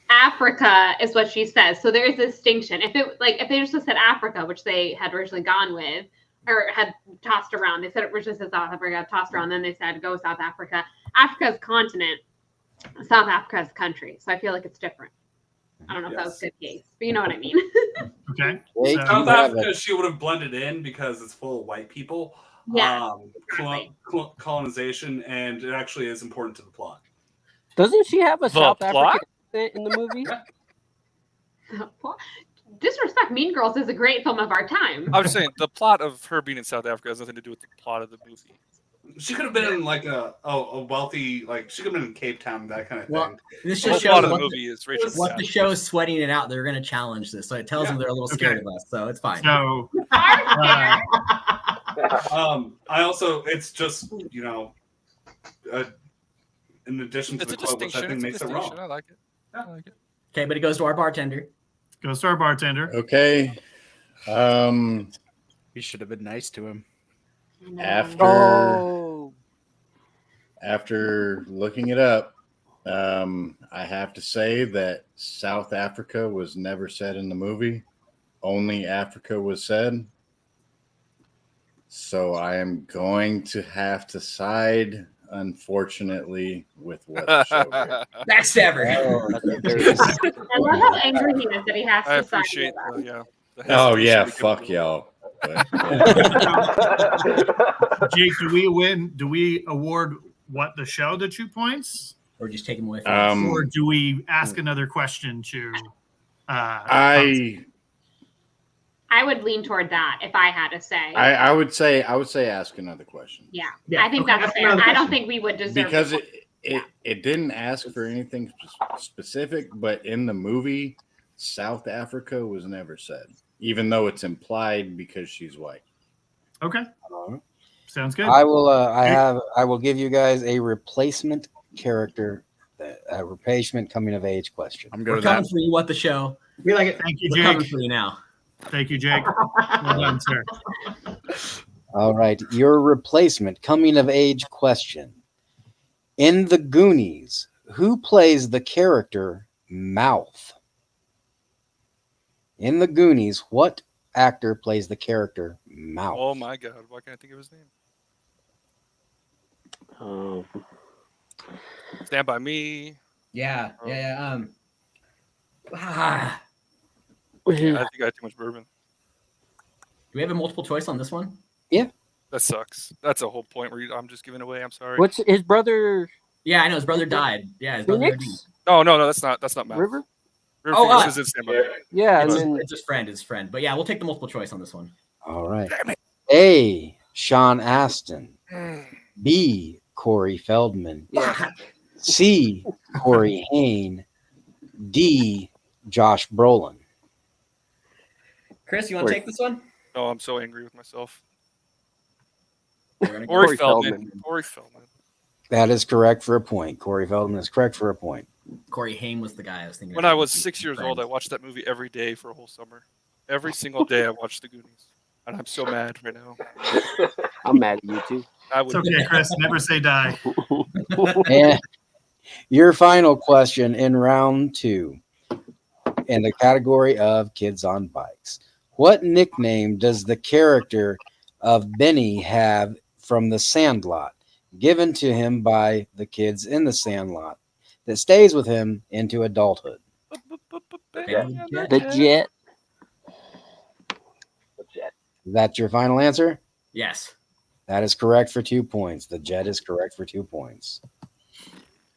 Africa is what she says. So there is a distinction. If they just said Africa, which they had originally gone with or had tossed around, they said it originally said South Africa, tossed around, then they said go South Africa. Africa's continent, South Africa's country. So I feel like it's different. I don't know if that was a good case, but you know what I mean. Okay. South Africa, she would have blended in because it's full of white people. Yeah. Colonization, and it actually is important to the plot. Doesn't she have a South plot? African accent in the movie? Disrespect Mean Girls is a great film of our time. I was just saying, the plot of her being in South Africa has nothing to do with the plot of the movie. She could have been in like a wealthy, like she could have been in Cape Town, that kind of Well, thing. this The just whole plot shows of the movie is Rachel what McAdams. the show is sweating it out. They're going to challenge this, so it tells them they're a little scared Okay. of us. So it's fine. So, I also, it's just in addition to It's the a quote, which I distinction. think It's a makes it distinction. wrong. I like it. I like it. Okay, but it goes to our bartender. goes to our bartender. Okay. You should have been nice to him. After looking it up, I have to say that South Africa was never said in the movie. Only Africa was said. So I am going to have to side, unfortunately, with what the show did. Backstabber. I love how angry he is that he has I to side appreciate with us. the Oh hesitation yeah, to give fuck it y'all. But, Jake, do we win? Do we award what the show the 2 points? Or just take him away from us? Or do we ask another question to I would lean toward that if I had to say. I would say ask another question. Yeah, Yeah, I think okay, that's ask fair. another I don't question. think we would deserve Because it. it didn't ask for anything specific, but in the movie, South Africa was never said, even though it's implied because she's white. Okay. Sounds good. I will give you guys a replacement character, a replacement coming of age question. I'm We're coming for you. What the show? We like it. Thank you, We're coming Jake. for you now. Thank you, Jake. Well done, sir. All right, your replacement coming of age question. In The Goonies, who plays the character Mouth? In The Goonies, what actor plays the character Mouth? Oh my God! Why can't I think of his name? Stand by Me. Yeah. Yeah, I think I had too much bourbon. Do we have a multiple choice on this one? Yeah. That sucks. That's a whole point where I'm just giving away. I'm sorry. What's his brother? Yeah, I know his brother died. Yeah, his brother. Phoenix? No, that's not Mouth. River? Phoenix is in Stand by Me. Yeah, it's, and then it's his friend. But yeah, we'll take the multiple choice on this one. All right. A. Sean Astin. B. Corey Feldman. yeah. C. Corey Haim. D. Josh Brolin. Chris, you want to take this one? No, I'm so angry with myself. Corey Feldman. Corey Feldman. That is correct for a point. Corey Feldman is correct for a point. Corey Haim was the guy I was thinking. When I was 6 years old, I watched that movie every day for a whole summer. Every single day I watched The Goonies. And I'm so mad right now. I'm mad at you too. It's okay, Chris. Never say die. And your final question in round 2 in the category of kids on bikes. What nickname does the character of Benny have from The Sandlot, given to him by the kids in The Sandlot, that stays with him into adulthood? The Jet. Is that your final answer? Yes. That is correct for 2 points. The Jet is correct for 2 points.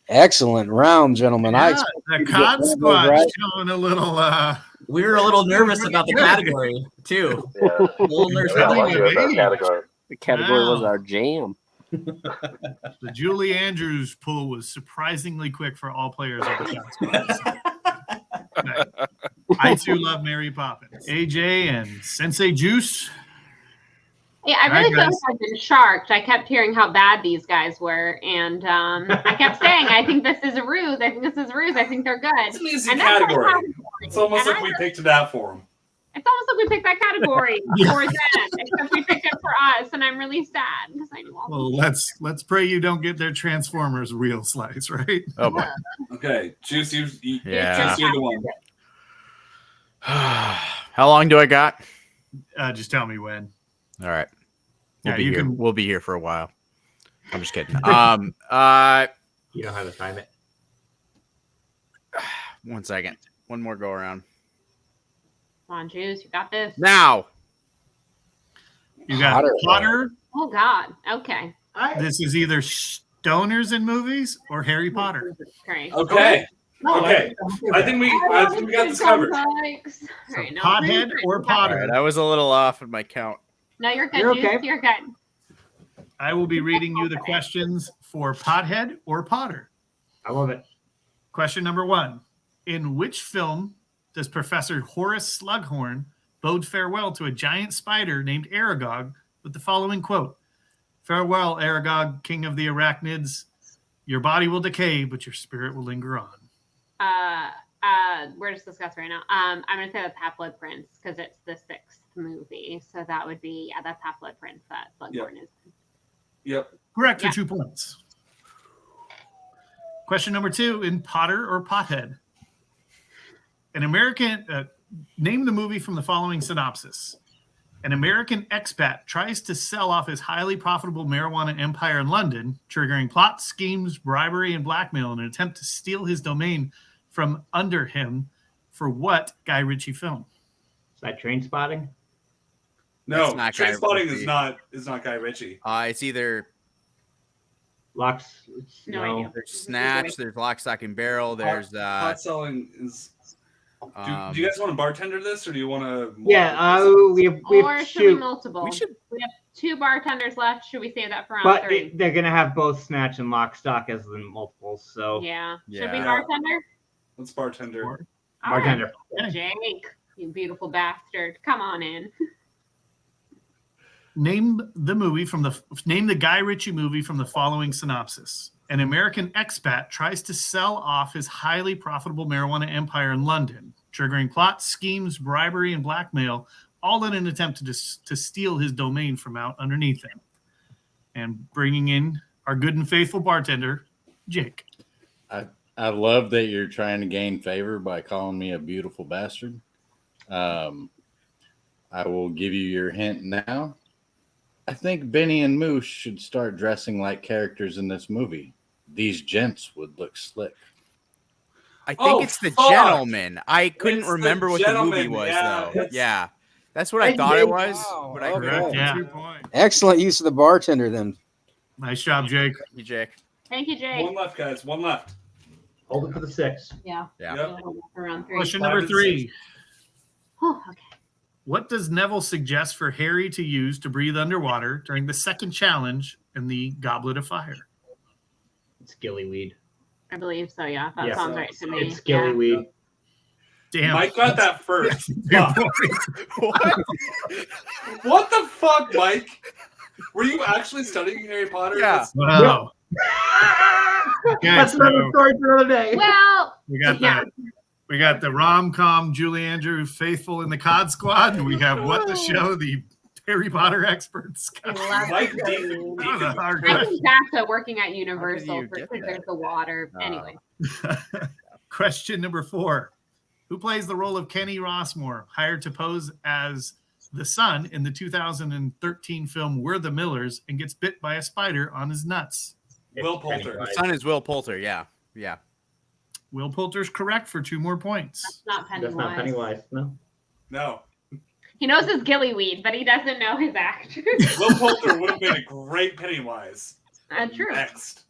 Excellent round, gentlemen. Yeah, the Cod Squad showing a little. We were a little nervous about the category too. Yeah. A little nervous Yeah, about that category. The category was our jam. The Julie Andrews pool was surprisingly quick for all players of the Cod Squad. I too love Mary Poppins. AJ and Sensei Juice. Yeah, I really feel like I've been sharked. I kept hearing how bad these guys were, and I kept saying, "I think this is a ruse. I think this is a ruse. I think they're good." It's an easy And that's category. how- It's almost and like I we was- picked it out for them. It's almost like we picked that category for them, except we picked it for us, and I'm really sad because I knew all. Well, let's pray you don't get their Transformers real slice, right? Oh boy. Okay, Juice, Yeah. Juice, you're the one. How long do I got? Just tell me when. All right. Yeah, you can. We'll be here for a while. I'm just kidding. You know how to time it. 1 second. One more go around. Come on, Juice, you got this. Now. You got Potter. Oh God. Okay. This is either stoners in movies or Harry Potter. Great. Okay. Okay. I think we got this covered. All So right, no, Pothead or All Potter? right, I was a little off in my count. No, you're good. You're Juice. okay. You're good. I will be reading you the questions for Pothead or Potter. I love it. Question number 1. In which film does Professor Horace Slughorn bode farewell to a giant spider named Aragog with the following quote? "Farewell, Aragog, king of the arachnids. Your body will decay, but your spirit will linger on." We're just discussing right now. I'm gonna say that's Half-Blood Prince because it's the 6th movie, so that would be that's Half-Blood Prince that Bloodborne is in. Yep. Correct for 2 points. Question number 2, in Potter or Pothead? An American, name the movie from the following synopsis. An American expat tries to sell off his highly profitable marijuana empire in London, triggering plots, schemes, bribery, and blackmail in an attempt to steal his domain from under him. For what Guy Ritchie film? Is that Train Spotting? No, not Guy Trainspotting Ritchie. is not Guy Ritchie. It's either Locks. No idea. there's Snatch, there's Lock, Stock, and Barrel, there's Hot selling is. Do you guys want to bartender this, or do you want to? Yeah, we Or should we shoot. multiple? We should. We have 2 bartenders left. Should we save that for round But 3? they're gonna have both Snatch and Lock Stock as the multiples. So Yeah. Should we Yeah. bartender? Let's bartender. All bartender. right. Jake, you beautiful bastard, come on in. Name the Guy Ritchie movie from the following synopsis. An American expat tries to sell off his highly profitable marijuana empire in London, triggering plots, schemes, bribery, and blackmail, all in an attempt to steal his domain from out underneath him. And bringing in our good and faithful bartender, Jake. I love that you're trying to gain favor by calling me a beautiful bastard. I will give you your hint now. I think Benny and Moose should start dressing like characters in this movie. These gents would look slick. I think it's the gentleman. I couldn't remember what the movie was, yeah. though. Yeah. That's what I thought it was. Wow, But I okay. couldn't. Yeah. 2 points. Excellent use of the bartender then. Nice job, Jake. Thank you, Jake. Thank you, Jake. One left, guys. One left. Hold it for the 6. Yeah. Yeah. Yep. For round 3. Question 5 number and 3. Oh, okay. What does Neville suggest for Harry to use to breathe underwater during the second challenge in the Goblet of Fire? It's gillyweed. I believe so, yeah. That Yeah. sounds right to me. It's gillyweed. Damn. Mike got that first. 2 Fuck. points. What the fuck, Mike? Were you actually studying Harry Potter? Yeah. Wow. Okay, That's another so story for another day. Well, we got the rom-com Julie Andrew faithful in the COD squad, and we have What the Show, the Harry Potter experts. Mike That was a hard I question. think back to working at you Universal get because that? there's the water. Oh. Anyway. Question number 4. Who plays the role of Kenny Rossmore, hired to pose as the son in the 2013 film We're the Millers, and gets bit by a spider on his nuts? Will Poulter. The son is Will Poulter. Yeah. Yeah. Will Poulter's correct for 2 more points. That's not Pennywise. That's not Pennywise. No. No. He knows his gillyweed, but he doesn't know his actor. Will Poulter would have been a great Pennywise. True. Next.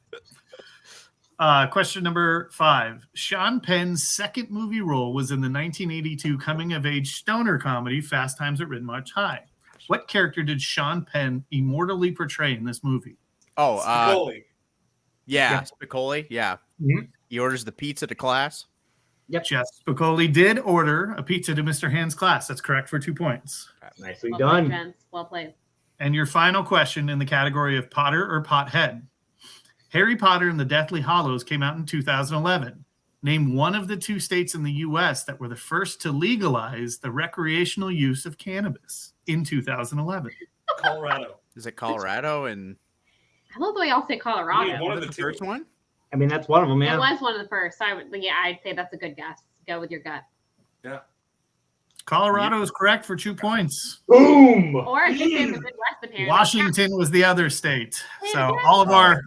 Question number 5. Sean Penn's second movie role was in the 1982 coming-of-age stoner comedy Fast Times at Ridgemont High. What character did Sean Penn immortally portray in this movie? Oh, Spicoli. yeah. Spicoli. Yeah. Mhm. He orders the pizza to class. Yep. Jeff Spicoli did order a pizza to Mr. Hand's class. That's correct for 2 points. Nicely Well done. played, gents. Well played. And your final question in the category of Potter or Pothead. Harry Potter and the Deathly Hallows came out in 2011. Name one of the 2 states in the U.S. that were the first to legalize the recreational use of cannabis in 2011. Colorado. Is it Colorado? And I love the way y'all say Colorado. Yeah, one of was the the first one? I mean, that's one of them, It yeah. was one of the first. I'd say that's a good guess. Go with your gut. Yeah. Colorado is correct for 2 points. Boom! Or I should say the Midwest apparently. Washington was the other state. So all of our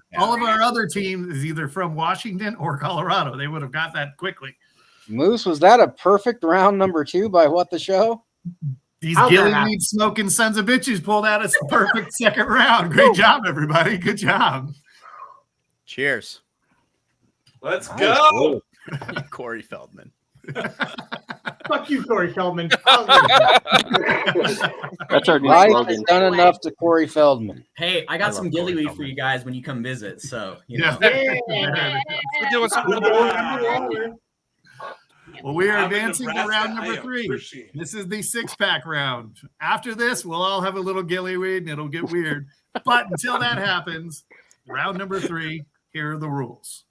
other teams is either from Washington or Colorado. They would have got that quickly. Moose, was that a perfect round number 2 by What the Show? These How's that happen? gillyweed smoking sons of bitches pulled out us a perfect second round. Great job, everybody. Good job. Cheers. Let's Nice. go. Corey Feldman. Fuck you, Corey Feldman. That's our new Life has slogan. done enough to Corey Feldman. Hey, I I got love some Corey gillyweed for Feldman. you guys when you come visit. So, you Yeah. know. We're doing something. Well, we are I'm in advancing to Nebraska. round I number 3. appreciate it. This is the 6-pack round. After this, we'll all have a little gillyweed and it'll get weird. But until that happens, round number 3, here are the rules.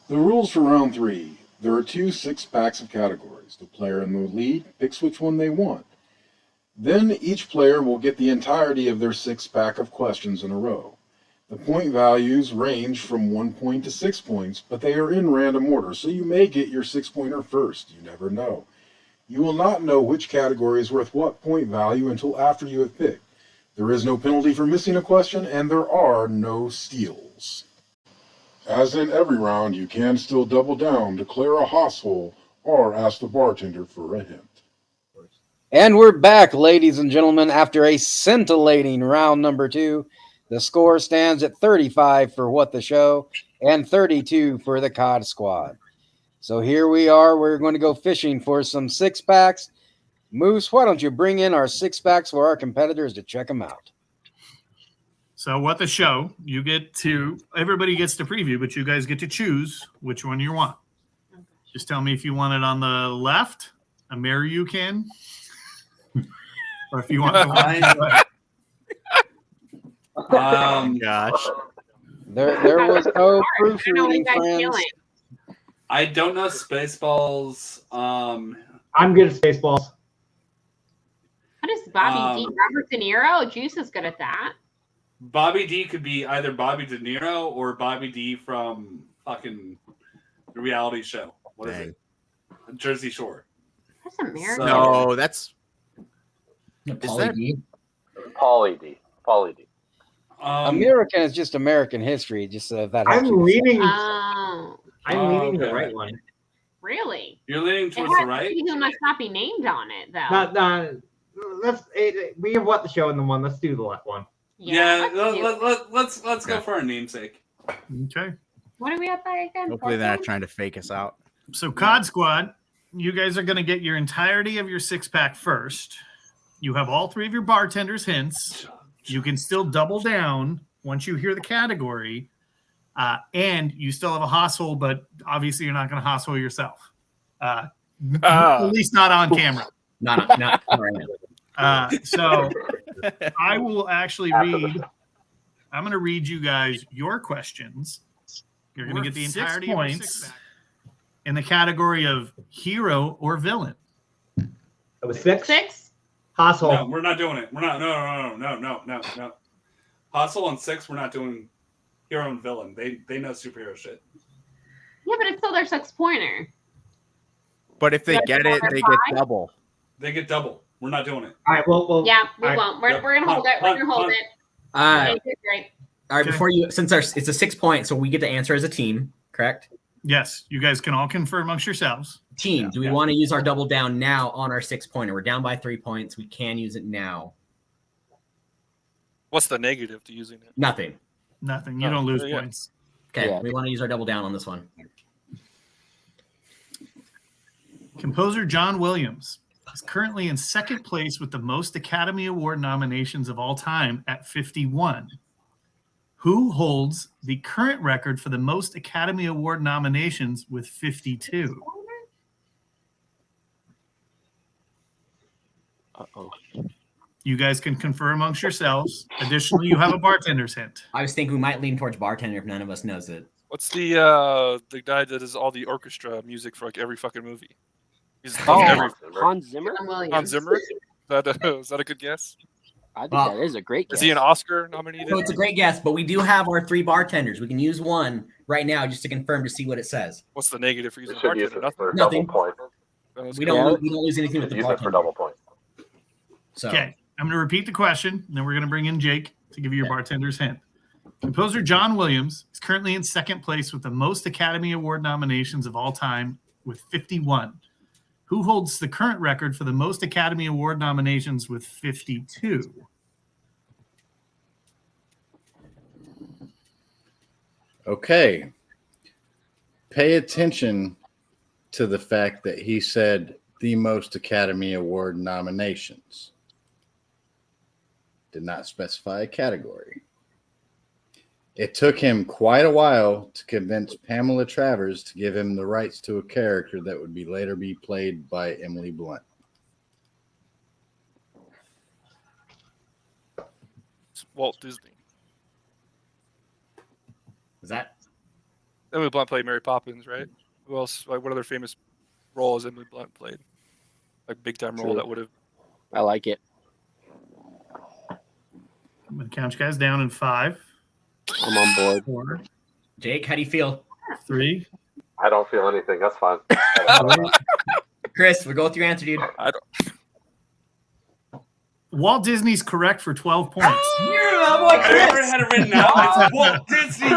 The rules for round 3. There are 2 6-packs of categories. The player in the lead picks which one they want. Then each player will get the entirety of their 6-pack of questions in a row. The point values range from 1 point to 6 points, but they are in random order, so you may get your 6-pointer first. You never know. You will not know which category is worth what point value until after you have picked. There is no penalty for missing a question, and there are no steals. As in every round, you can still double down, declare a hoss hole, or ask the bartender for a hint. And we're back, ladies and gentlemen, after a scintillating round number 2. The score stands at 35 for What the Show and 32 for the COD Squad. So here we are. We're going to go fishing for some 6-packs. Moose, why don't you bring in our 6-packs for our competitors to check them out? So What the Show, everybody gets to preview, but you guys get to choose which one you want. Just tell me if you want it on the left, American, or if you want the one on the right. Gosh. There was no proofreading, friends. I don't know Spaceballs. I'm good at Spaceballs. What is Bobby D? Robert De Niro? Juice is good at that. Bobby D could be either Bobby De Niro or Bobby D from fucking the reality show. What is it? Jersey Shore. That's American. No, that's Pauly D. Pauly D. Pauly D. American is just American history. Just that. I'm leaning. Oh, I'm leaning the right one. really? You're leaning It towards has the right. somebody who must not be named on it, though. We have what the show in the one. Let's do the left one. Yeah, let's go for our namesake. Okay. What are we up by again? hopefully they're not trying to fake us out. So COD Squad, you guys are going to get your entirety of your 6-pack first. You have all 3 of your bartenders' hints. You can still double down once you hear the category. And you still have a hostel, but obviously you're not going to hostel yourself. At least not on camera. Not right. So I will actually read. I'm going to read you guys your questions. You're going to get the entirety of points in the category of hero or villain. That was 6. 6. Hostel. No, we're not doing it. We're not. No. Hostel on 6. We're not doing hero and villain. They know superhero shit. Yeah, but it's still their 6-pointer. But if they get it, they get double. They get double. We're not doing it. All right. Well. Yeah, we all right. won't. We're gonna hold it. We're gonna hold it. Great. All right. Before you, since it's a 6 point, so we get to answer as a team, correct? Yes, you guys can all confer amongst yourselves. Team, do we want to use our double down now on our 6-pointer? We're down by 3 points. We can use it now. What's the negative to using it? Nothing. Nothing. You don't lose points. Okay, we want to use our double down on this one. Composer John Williams is currently in 2nd place with the most Academy Award nominations of all time at 51. Who holds the current record for the most Academy Award nominations with 52? Uh-oh. You guys can confer amongst yourselves. Additionally, you have a bartender's hint. I was thinking we might lean towards bartender if none of us knows it. What's the guy that does all the orchestra music for like every fucking movie? He's Hans Zimmer? Hans Zimmer? Is that a good guess? I think that is a great guess. Is he an Oscar nominee? So it's a great guess, but we do have our 3 bartenders. We can use one right now just to confirm to see what it says. What's the negative for using should use bartender? it for Nothing. double point. We don't lose anything with the Use it for bartender. double point. So Okay, I'm going to repeat the question, and then we're going to bring in Jake to give you your bartender's hint. Composer John Williams is currently in 2nd place with the most Academy Award nominations of all time with 51. Who holds the current record for the most Academy Award nominations with 52? Okay. Pay attention to the fact that he said the most Academy Award nominations. Did not specify a category. It took him quite a while to convince Pamela Travers to give him the rights to a character that would be later be played by Emily Blunt. It's Walt Disney. is that Emily Blunt played Mary Poppins, right? Who else? Like, what other famous role has Emily Blunt played? Like big time role that would have. I like it. I'm going to count you guys down in 5. I'm on board. 4, Jake? How do you feel? 3. I don't feel anything. That's fine. Chris, we'll go with your answer, dude. Walt Disney's correct for 12 points. I never had it written down. It's Walt Disney.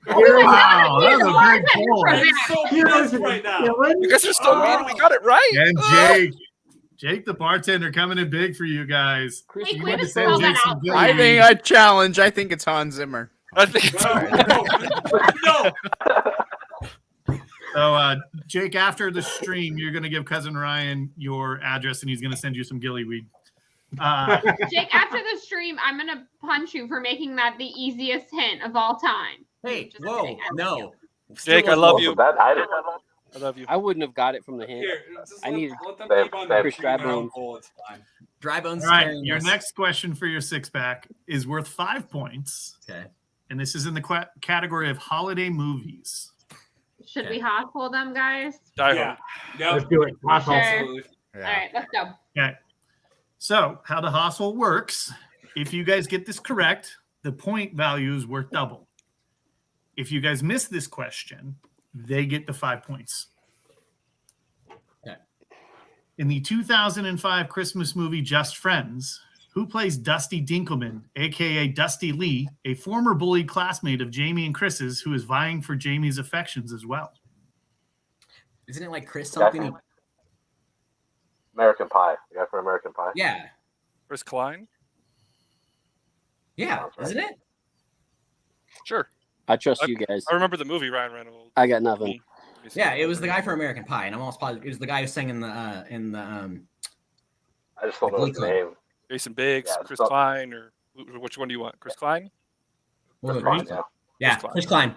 Wow, that was a big pull. I'm so pissed right now. You guys are still mean. We got it right. And Jake, the bartender, coming in big for you guys. Hey, You way had to to send spell Jake that some out. good I think I challenge. I think it's Hans Zimmer. I think it's No. So, Jake, after the stream, you're going to give Cousin Ryan your address, and he's going to send you some gillyweed. Jake, after the stream, I'm gonna punch you for making that the easiest hint of all time. Hey, Just whoa, kidding. I love no. you. Jake, I love you. I didn't know that. I love you. I wouldn't have got it from the hint. Here, just I needed let them Same, keep on same. Chris shooting their own Drybones. goal. It's fine. Dry bones. All right, carrying your us. next question for your six-pack is worth 5 points. Okay. And this is in the category of holiday movies. Should we household them, guys? Die Yeah. Hard. Yep. Let's do it. Household. Absolutely. All right, let's go. Okay. So how the household works, if you guys get this correct, the point value is worth double. If you guys miss this question, they get the 5 points. Okay. In the 2005 Christmas movie Just Friends, who plays Dusty Dinkelman, a.k.a. Dusty Lee, a former bullied classmate of Jamie and Chris's who is vying for Jamie's affections as well? Isn't it like Chris something? American Pie. The guy from American Pie. Yeah. Chris Klein? Yeah. Isn't it? Sure. I trust you guys. I remember the movie Ryan Reynolds. I got nothing. Yeah, it was the guy from American Pie, and I'm almost positive it was the guy who sang in the I just don't know his name. Jason Biggs, Yeah, Chris so- Klein, or which one do you want? Chris Klein? Chris Klein, yeah. Chris Klein.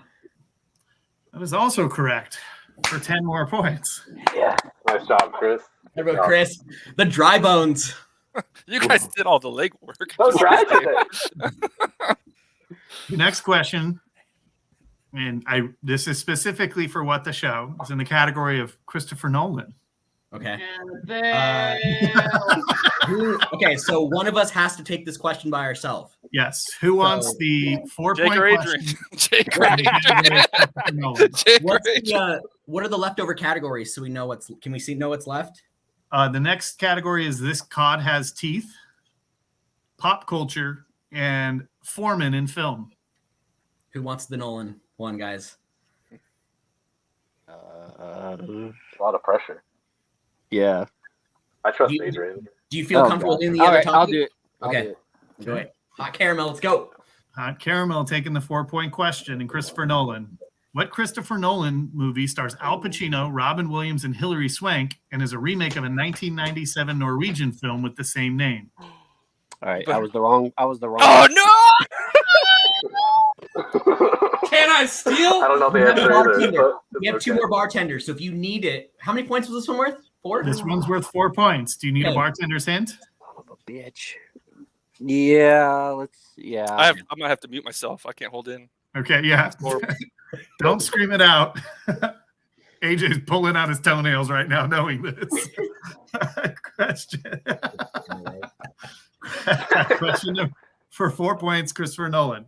That is also correct for 10 more points. Yeah. Nice job, Chris. I wrote Chris. The Dry Bones. You guys did all the legwork. Those guys did it. The next question, and this is specifically for What the Show, is in the category of Christopher Nolan. Okay. Okay, so one of us has to take this question by ourselves. Yes. Who wants the 4-point Jake or Adrian? question? Jake or Adrian? Jake or What's Adrian? what are the leftover categories so we know can we know what's left? The next category is This Cod Has Teeth, Pop Culture, and Foreman in Film. Who wants the Nolan one, guys? A lot of pressure. Yeah. I trust Adrian. Do you feel comfortable in the All other right, topic? I'll do it. I'll Okay. do it. Do it. Hot caramel, let's go. Hot Caramel taking the 4-point question, and Christopher Nolan. What Christopher Nolan movie stars Al Pacino, Robin Williams, and Hilary Swank, and is a remake of a 1997 Norwegian film with the same name? All right, I was the wrong. Oh no! Can I steal? I don't know the answer either. We have 2 more bartenders, so if you need it, how many points was this one worth? 4? This one's worth 4 points. Do you need a bartender's hint? Bitch. Yeah, yeah. I'm gonna have to mute myself. I can't hold in. Okay, yeah. Don't scream it out. AJ's pulling out his toenails right now, knowing this. Question for 4 points, Christopher Nolan.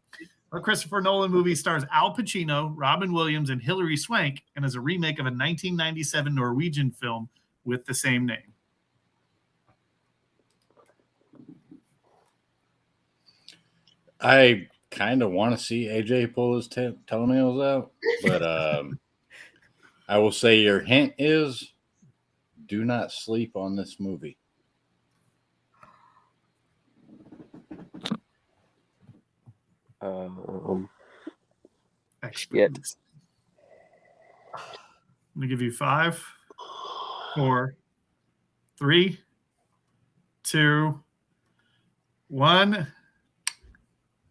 What Christopher Nolan movie stars Al Pacino, Robin Williams, and Hilary Swank, and is a remake of a 1997 Norwegian film with the same name? I kind of want to see AJ pull his toenails out, but I will say your hint is do not sleep on this movie. Shit. I'm gonna give you 5, 4, 3, 2, 1.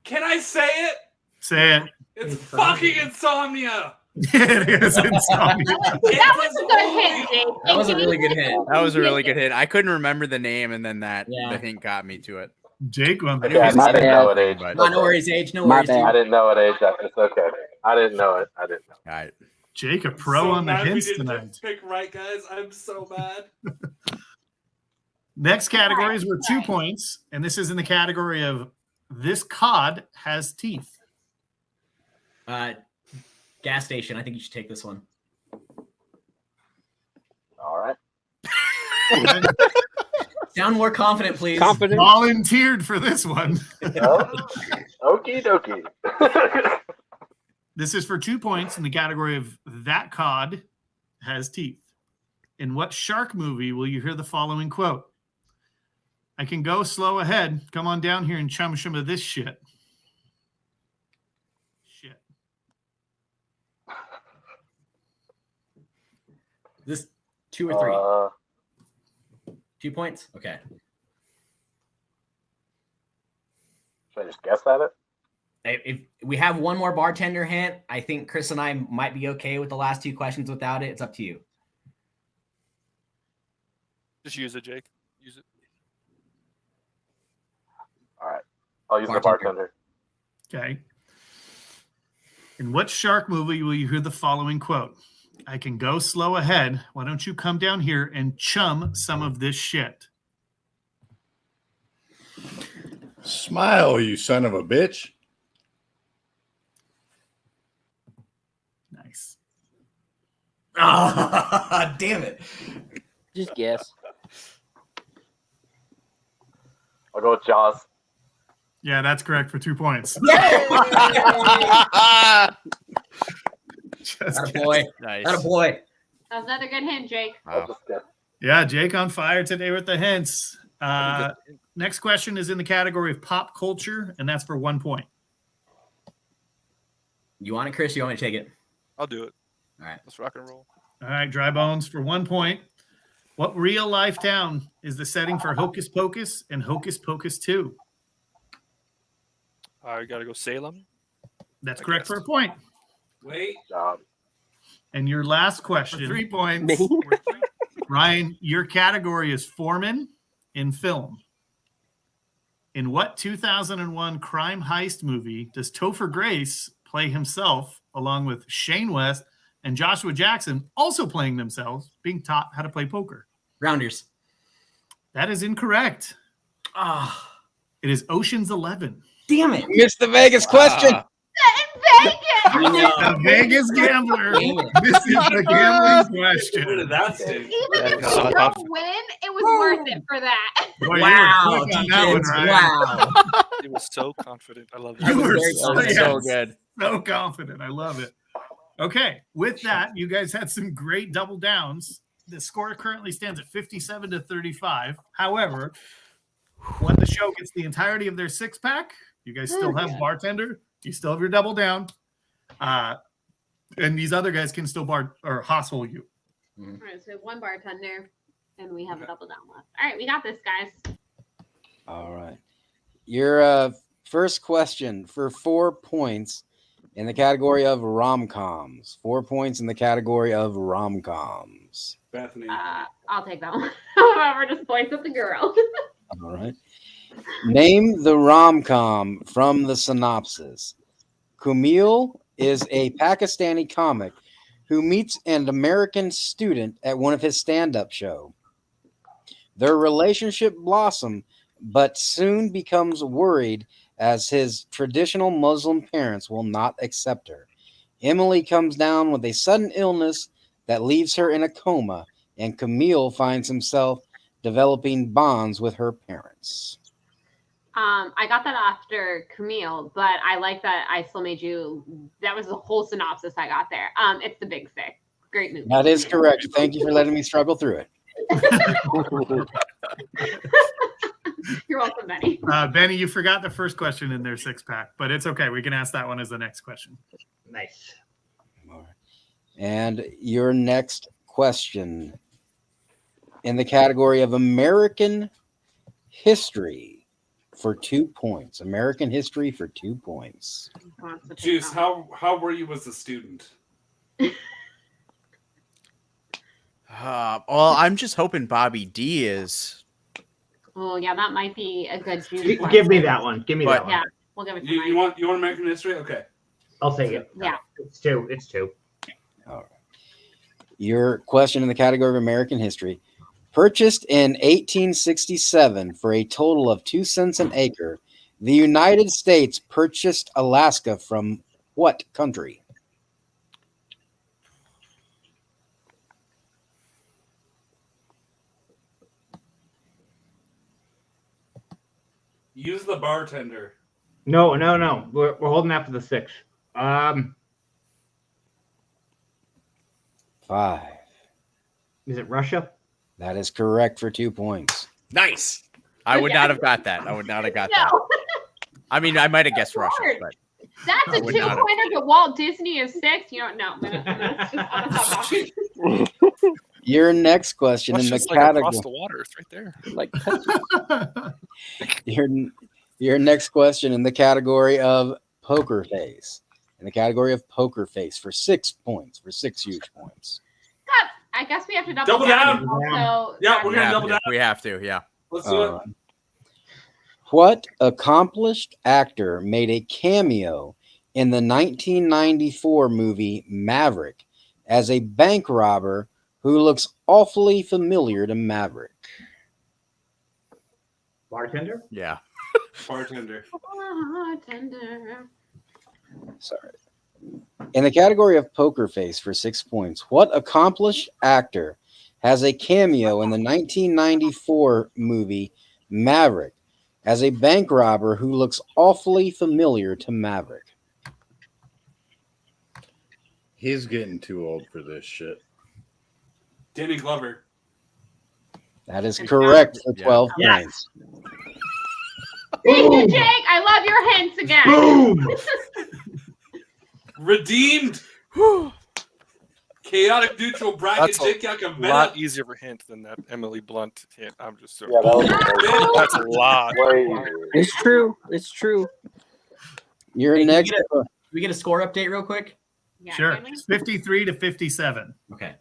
Can I say it? Say it. It's fucking Insomnia. It is Insomnia. That was a good hint, Jake. That was a really good hint. That was a really good hit. I couldn't remember the name, and then the Yeah. hint got me to it. Jake won the Yeah, I didn't know it, age. But- No worries, Age. No My worries. bad. I didn't know it, age. It's okay. I didn't know it. I didn't know. All right. Jake, a pro So on the mad we hints didn't tonight. pick right, guys. I'm so mad. Next category is worth 2 points, and this is in the category of This Cod Has Teeth. Gas station. I think you should take this one. All right. Sound more confident, please. Confident. Volunteered for this one. Oh, okie dokie. This is for 2 points in the category of That Cod Has Teeth. In what shark movie will you hear the following quote? I can go slow ahead. Come on down here and chum some of this shit. Shit. This 2 or 3? 2 points? Okay. Should I just guess at it? If we have one more bartender hint, I think Chris and I might be okay with the last 2 questions without it. It's up to you. Just use it, Jake. Use it. All right. I'll use the bartender. Okay. In what shark movie will you hear the following quote? I can go slow ahead. Why don't you come down here and chum some of this shit? Smile, you son of a bitch. Nice. Ah, damn it. Just guess. I'll go with Jaws. Yeah, that's correct for 2 points. Attaboy. Nice. Attaboy. That was another good hint, Jake. Wow. Yeah, Jake on fire today with the hints. Next question is in the category of pop culture, and that's for 1 point. You want it, Chris? You want me to take it? I'll do it. All right. Let's rock and roll. All right, Dry Bones for 1 point. What real life town is the setting for Hocus Pocus and Hocus Pocus 2? I got to go Salem. That's correct for a point. Wait. And your last question. For 3 points. Ryan, your category is foreman in film. In what 2001 crime heist movie does Topher Grace play himself along with Shane West and Joshua Jackson also playing themselves, being taught how to play poker? Rounders. That is incorrect. It is Ocean's 11. Damn it. Missed the Vegas question. The Vegas gambler. This is the gambling question. Where did that stick? Even if we don't win, it was worth it for that. Boy, Wow, you were quick on that one, Ryan. Wow. He was so confident. I love it. You were So good. So confident. I love it. Okay. With that, you guys had some great double downs. The score currently stands at 57-35. However, when the show gets the entirety of their 6-pack, you guys still have bartender. You still have your double down. And these other guys can still bar or hostel you. All right, so we have 1 bartender, and we have a double down left. All right, we got this, guys. All right. Your first question for 4 points in the category of rom-coms. 4 points in the category of rom-coms. Bethany. I'll take that one. However, just points at the girl. All right. Name the rom-com from the synopsis. Kumil is a Pakistani comic who meets an American student at one of his stand-up shows. Their relationship blossoms, but soon becomes worried as his traditional Muslim parents will not accept her. Emily comes down with a sudden illness that leaves her in a coma, and Camille finds himself developing bonds with her parents. I got that after Camille, but I like that I still made you. That was the whole synopsis I got there. It's The Big Sick. Great movie. That is correct. Thank you for letting me struggle through it. You're welcome, Benny. Benny, you forgot the first question in their 6-pack, but it's okay. We can ask that one as the next question. Nice. All right. And your next question in the category of American history for 2 points. American history for 2 points. Juice, how were you as a student? Well, I'm just hoping Bobby D is. Oh, yeah, that might be a good juice. Give me that one. Give me that one. Yeah, we'll give it to You want American history? Okay. I'll take it. Yeah. It's 2. It's 2. All right. Your question in the category of American history. Purchased in 1867 for a total of 2 cents an acre, the United States purchased Alaska from what country? Use the bartender. No. We're holding after the 6. 5. Is it Russia? That is correct for 2 points. Nice. I would not have got that. that. I mean, I might have guessed Russia, but that's a 2-pointer to Walt Disney is 6. You don't know. Your next question in the category. Across the water, it's right there. Your next question in the category of Poker Face. In the category of Poker Face for 6 points, for 6 huge points. God, I guess we have to Double down. Also, Yeah, we're gonna double down. We have to. Yeah. Let's do it. What accomplished actor made a cameo in the 1994 movie Maverick as a bank robber who looks awfully familiar to Maverick? Bartender? Yeah. Bartender. bartender. Sorry. In the category of Poker Face for 6 points, what accomplished actor has a cameo in the 1994 movie Maverick as a bank robber who looks awfully familiar to Maverick? He's getting too old for this shit. Danny Glover. That is correct for 12 points. Thank you, Jake. I love your hints again. Boom. Redeemed. Chaotic neutral bracket. That's Jake a Yakameta. lot easier of a hint than that Emily Blunt hint. I'm just so Yeah, that was that's a lot. way easier. It's true. It's true. Your Hey, next. Can we get a score update real quick? Yeah, Sure. can we? It's 53 to 57. Okay.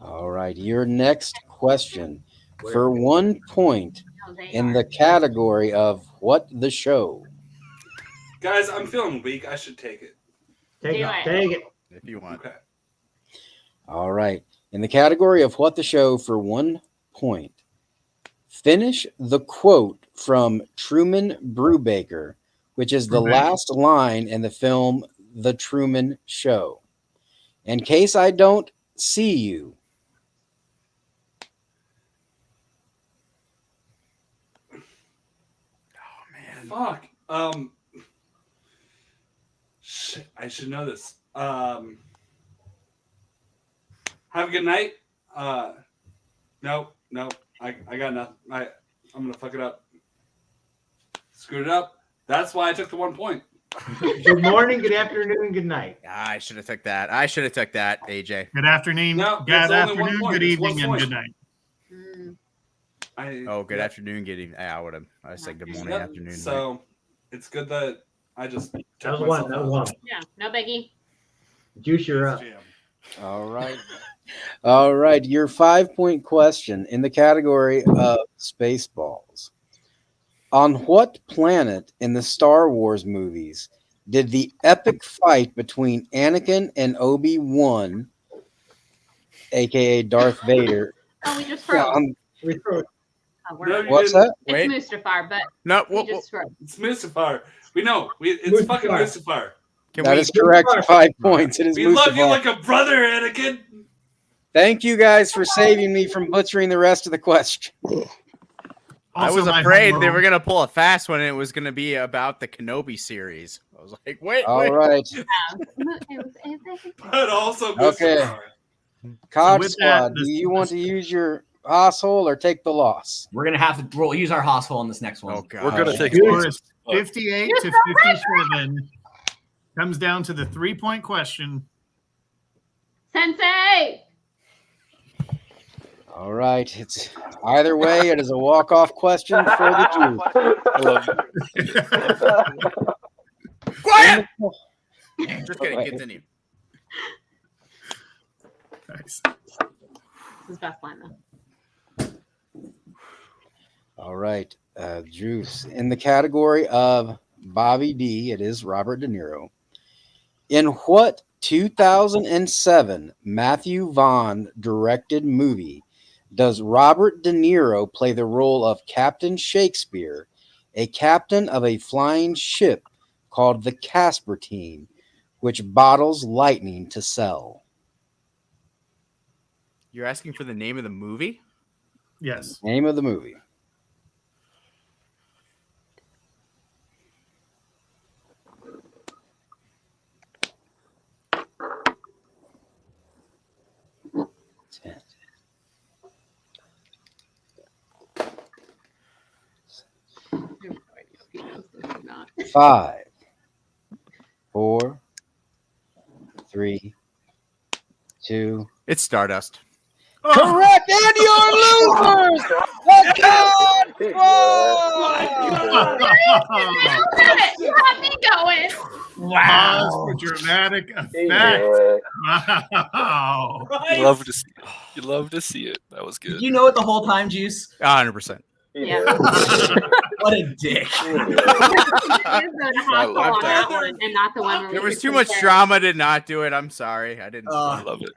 All right. Your next question for 1 point No, they in are. the category of What the Show. Guys, I'm feeling weak. I should take it. Take Do it. it. Take it. If you want. Okay. All right. In the category of What the Show for 1 point, finish the quote from Truman Brubaker, which is the Brubaker. last line in the film The Truman Show. In case I don't see you. Fuck. Shit, I should know this. Have a good night. No. I got nothing. I'm gonna fuck it up. Screwed it up. That's why I took the 1 point. Good morning, good afternoon, good night. I should have took that. I should have took that, AJ. Good afternoon. No, good it's only 1 afternoon, point. good It's 1 evening, and point. good night. Mm. Oh, good afternoon, good evening. I would have. I said good morning, Yep, afternoon. night. So it's good that I just That checked was one. myself That was out. one. Yeah, no biggie. Juice, you're up. Jam. All right. All right. Your 5-point question in the category of Spaceballs. On what planet in the Star Wars movies did the epic fight between Anakin and Obi-Wan, aka Darth Vader? Oh, we just froze. We throw it. Oh, we're No, not. you What's didn't. that? It's Wait. Mustafar, but No, we just froze. It's Mustafar. We know. It's Mustafar. fucking Mustafar. can That we? is correct for 5 points. It is We love you Mustafar. like a brother, Anakin. Thank you guys for saving me from butchering the rest of the question. I Also, was my afraid home they were rule. gonna pull a fast one and it was gonna be about the Kenobi series. I was like, wait. All right. But also Okay. Mustafar. Cod with that, Squad, do you want to use your asshole or take the loss? We're gonna have to. We'll use our hoss hole in this next one. Oh god. We're gonna take Score it. is 58 to 57. Comes down to the 3-point question. Sensei. All right. It's either way, it is a walk-off question for the Jews. I love it. Quiet. Just kidding. Continue. Nice. This is best line though. All right. Juice. In the category of Bobby D, it is Robert De Niro. In what 2007 Matthew Vaughn directed movie does Robert De Niro play the role of Captain Shakespeare, a captain of a flying ship called the Casper Team, which bottles lightning to sell? You're asking for the name of the movie? Yes. Name of the movie. I have no idea if he knows this or not. 5, 4, 3, 2. It's Stardust. Correct, and you're losers! The God You got me going. Pause for dramatic effect. Wow. You love to see it. That was good. Did you know it the whole time, Juice? 100%. Yeah. What a dick. I love that one, and not the one where There we was could too much compare. drama to not do it. I'm sorry. I didn't. I love it.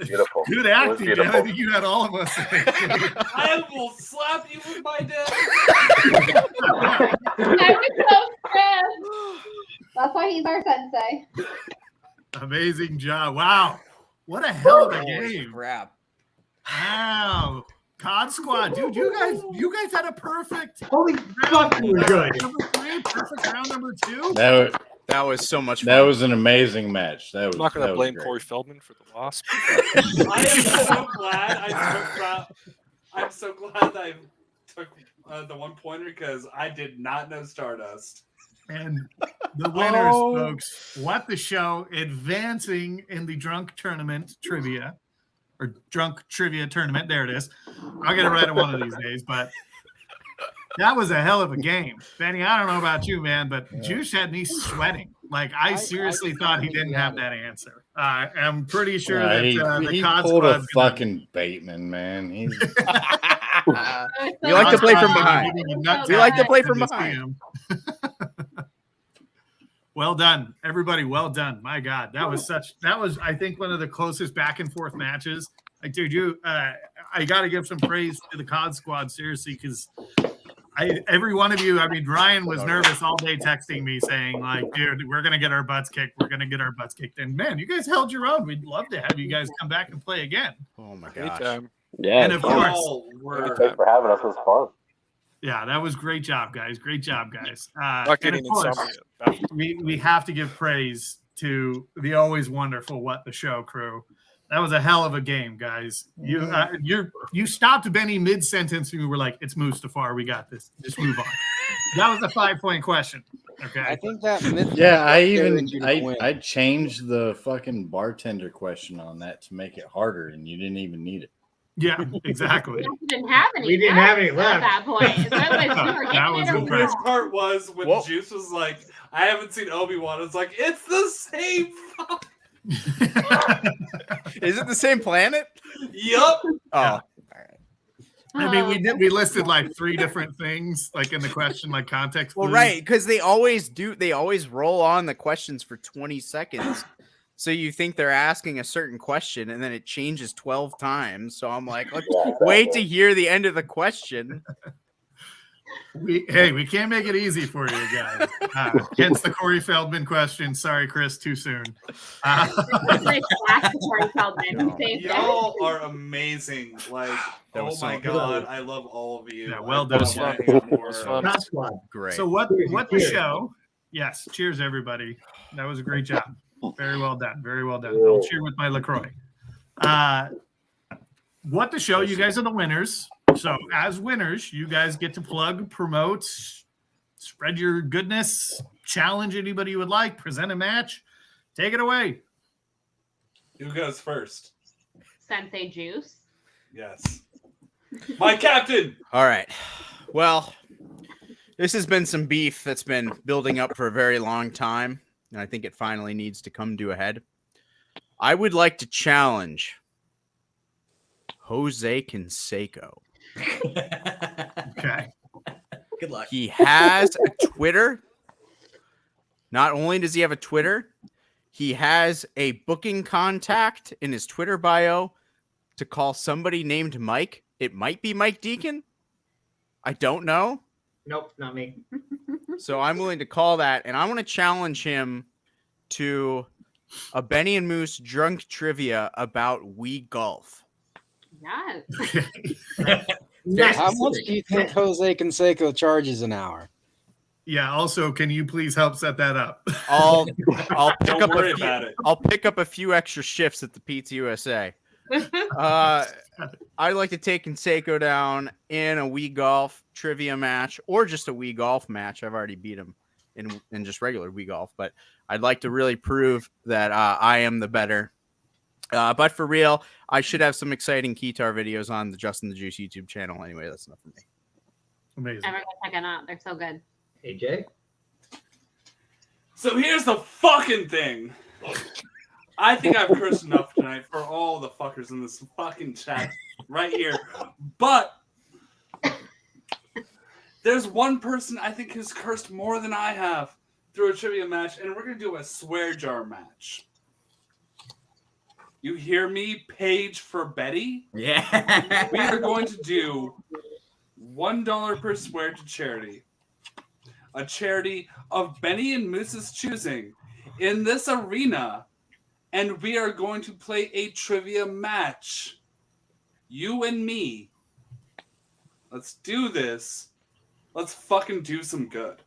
Beautiful. Good acting, man. I think you had all of us. I will slap you with my dick. I was so stressed. That's why he's our sensei. Amazing job. Wow. What a hell of a game. Crap. Wow. COD Squad, dude, you guys had a perfect. Holy fuck, you were good. Number 3, perfect round number 2. That was so much fun. That was an amazing match. That was. I'm not going that to was blame great. Corey Feldman for the loss. I am so glad I'm so glad I took the 1-pointer because I did not know Stardust. And the winners, folks, what the show advancing in the drunk tournament trivia or drunk trivia tournament. There it is. I'll get it right one of these days, but that was a hell of a game. Benny, I don't know about you, man, but Juice had me sweating. Like, I seriously thought he didn't have that answer. I'm pretty sure that he the COD pulled a Squad's fucking Bateman, man. He's We like to play from behind. We like to play from behind. Well done, everybody. Well done. My God, that was I think one of the closest back and forth matches. Like, dude, I got to give some praise to the COD Squad, seriously, because every one of you, I mean, Ryan was nervous all day texting me saying, like, dude, we're going to get our butts kicked. We're going to get our butts kicked. And man, you guys held your own. We'd love to have you guys come back and play again. Oh my gosh. Yeah. And of course, Thanks for having us. It was fun. yeah, that was great job, guys. Great job, guys. Not And getting of course, insomnia. we have to give praise to the always wonderful What the Show crew. That was a hell of a game, guys. You stopped Benny mid sentence and you were like, "It's Mustafar. We got this. Just move on." That was a 5-point question. Okay. I think that. yeah. I changed the fucking bartender question on that to make it harder, and you didn't even need it. Yeah, exactly. We didn't have any. We didn't have any left at that point. So That was The impressive. worst part was when Juice was like, "I haven't seen Obi-Wan." It's like it's the same. Is it the same planet? Yup. Oh. I mean, we listed like 3 different things, like in the question, like context. Well, clues. right, because they always roll on the questions for 20 seconds. So you think they're asking a certain question and then it changes 12 times. So I'm like, let's wait to hear the end of the question. We can't make it easy for you guys. Hence the Corey Feldman question. Sorry, Chris, too soon. Y'all are amazing. Like, That oh was my so god, good. I love all of you. Yeah, well I done. was fun. COD Squad. Great. So what the Cheers. show? Yes, cheers everybody. That was a great job. Very well done. Very well done. I'll cheer with my LaCroix. What the show? You guys are the winners. So as winners, you guys get to plug, promote, spread your goodness, challenge anybody you would like, present a match. Take it away. Who goes first? Sensei Juice. Yes. My captain. All right. Well, this has been some beef that's been building up for a very long time, and I think it finally needs to come to a head. I would like to challenge Jose Canseco. Okay. Good luck. He has a Twitter. Not only does he have a Twitter, he has a booking contact in his Twitter bio to call somebody named Mike. It might be Mike Deacon. I don't know. Nope, not me. So I'm willing to call that, and I want to challenge him to a Benny and Moose drunk trivia about Wii Golf. Yes. How much do you think Jose Canseco charges an hour? Yeah. Also, can you please help set that up? I'll pick up worry about it. I'll pick up a few extra shifts at the Pizza USA. I'd like to take Canseco down in a Wii Golf trivia match or just a Wii Golf match. I've already beat him in just regular Wii Golf, but I'd like to really prove that I am the better But for real, I should have some exciting Keytar videos on the Justin the Juice YouTube channel. Anyway, that's enough for me. Amazing. Everyone check it out. They're so good. AJ? So here's the fucking thing. I think I've cursed enough tonight for all the fuckers in this fucking chat right here. But there's one person I think who's cursed more than I have through a trivia match, and we're going to do a swear jar match. You hear me, Paige for Betty? Yeah. We are going to do $1 per swear to charity. A charity of Benny and Moose's choosing in this arena. And we are going to play a trivia match. You and me. Let's do this. Let's fucking do some good.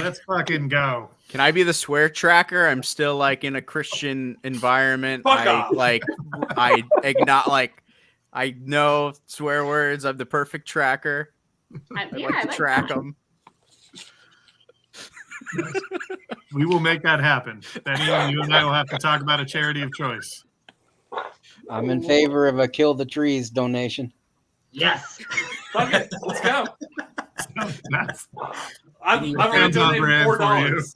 Let's fucking go. Can I be the swear tracker? I'm still like in a Christian environment. Fuck off. I know swear words. I'm the perfect tracker. I like to track them. We will make that happen. Benny, you and I will have to talk about a charity of choice. I'm in favor of a kill the trees donation. Yes. Fuck it. Let's go. That's I'm going to donate $4.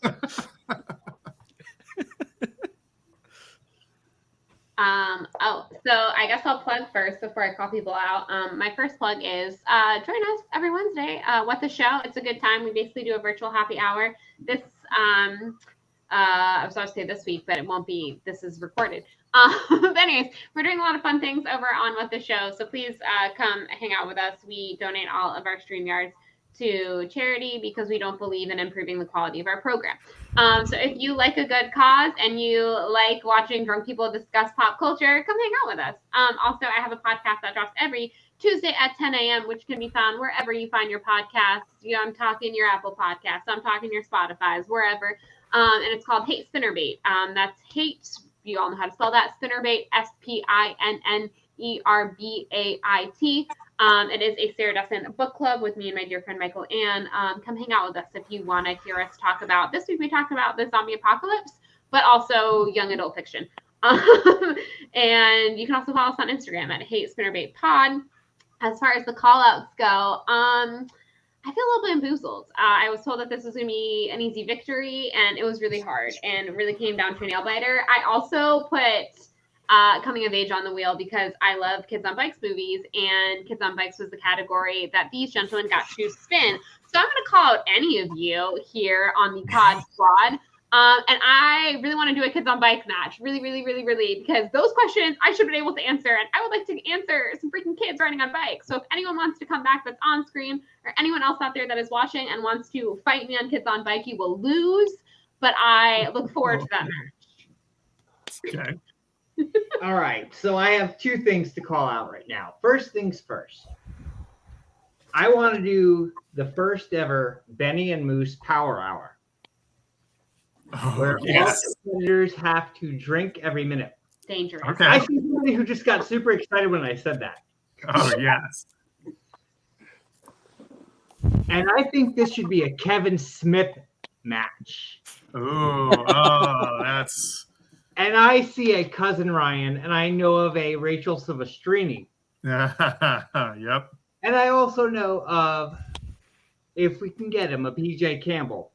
So I guess I'll plug first before I call people out. My first plug is join us every Wednesday. What the Show? It's a good time. We basically do a virtual happy hour. This I was about to say this week, but it won't be. This is recorded. But anyways, we're doing a lot of fun things over on What the Show. So please come hang out with us. We donate all of our StreamYards to charity because we don't believe in improving the quality of our program. So if you like a good cause and you like watching drunk people discuss pop culture, come hang out with us. Also, I have a podcast that drops every Tuesday at 10 a.m., which can be found wherever you find your podcasts. I'm talking your Apple Podcasts. I'm talking your Spotify's, wherever. And it's called Hate Spinnerbait. That's hate. You all know how to spell that. Spinnerbait, SPINNERBAIT. It is a Sarah Dustin book club with me and my dear friend Michael Ann. Come hang out with us if you want to hear us talk about. This week we talked about the zombie apocalypse, but also young adult fiction. And you can also follow us on Instagram at Hate Spinnerbait Pod. As far as the call outs go, I feel a little bamboozled. I was told that this was going to be an easy victory, and it was really hard, and it really came down to a nail biter. I also put Coming of Age on the wheel because I love Kids on Bikes movies, and Kids on Bikes was the category that these gentlemen got to spin. So I'm going to call out any of you here on the COD squad. And I really want to do a Kids on Bike match. Really, really, really, really, because those questions I should have been able to answer, and I would like to answer some freaking kids riding on bikes. So if anyone wants to come back that's on screen, or anyone else out there that is watching and wants to fight me on Kids on Bike, you will lose. But I look forward to that match. Okay. All right. So I have two things to call out right now. First things first. I want to do the first ever Benny and Moose Power Hour. Where all competitors have to drink every minute. Dangerous. Okay. I see somebody who just got super excited when I said that. Oh, yes. And I think this should be a Kevin Smith match. Oh, that's... And I see a Cousin Ryan, and I know of a Rachel Silvestrini. Yep. And I also know of, if we can get him, a PJ Campbell.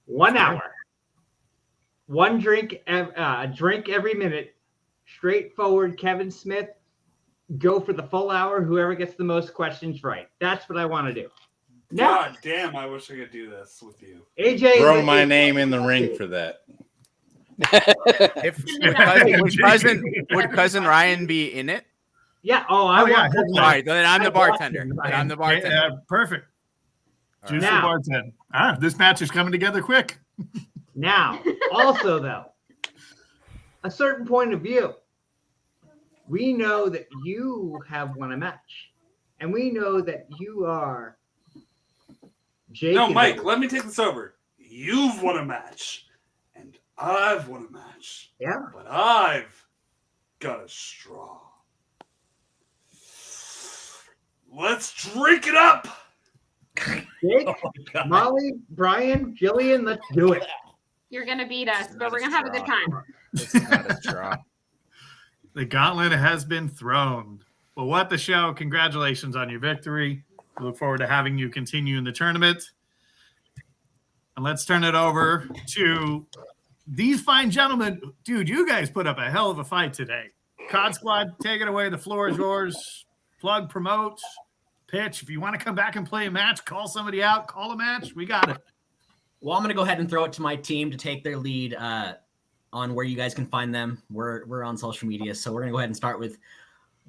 1 hour. One drink, drink every minute. Straightforward Kevin Smith. Go for the full hour. Whoever gets the most questions right. That's what I want to do. Now, God damn, I wish I could do this with you. AJ, Throw my name in the ring for that. Would cousin Ryan be in it? Yeah. Oh, I want. All right, then I'm the bartender. I'm the bartender. Perfect. Juice Now- for bartender. This match is coming together quick. Now, also though, a certain point of view. We know that you have won a match, and we know that you are. Jake. No, Mike, let me take this over. You've won a match, and I've won a match. Yeah. But I've got a straw. Let's drink it up. Jake, Molly, Brian, Jillian, let's do it. You're going to beat us, but we're going to have a good time. It's not a straw. The gauntlet has been thrown. Well, what the show? Congratulations on your victory. We look forward to having you continue in the tournament. And let's turn it over to these fine gentlemen. Dude, you guys put up a hell of a fight today. COD Squad, take it away. The floor is yours. Plug, promote, pitch. If you want to come back and play a match, call somebody out, call a match. We got it. Well, I'm going to go ahead and throw it to my team to take their lead on where you guys can find them. We're on social media, so we're going to go ahead and start with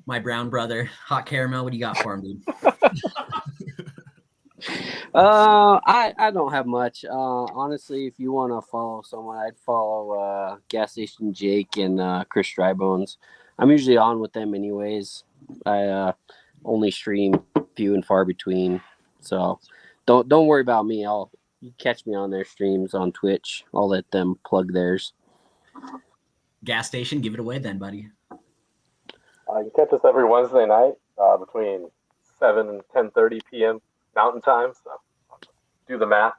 my brown brother, Hot Caramel. What do you got for him, dude? I don't have much. Honestly, if you want to follow someone, I'd follow Gas Station Jake and Chris Drybones. I'm usually on with them anyways. I only stream few and far between, so don't worry about me. You catch me on their streams on Twitch. I'll let them plug theirs. Gas Station, give it away then, buddy. You can catch us every Wednesday night between 7 and 10:30 p.m. Mountain Time. So do the math.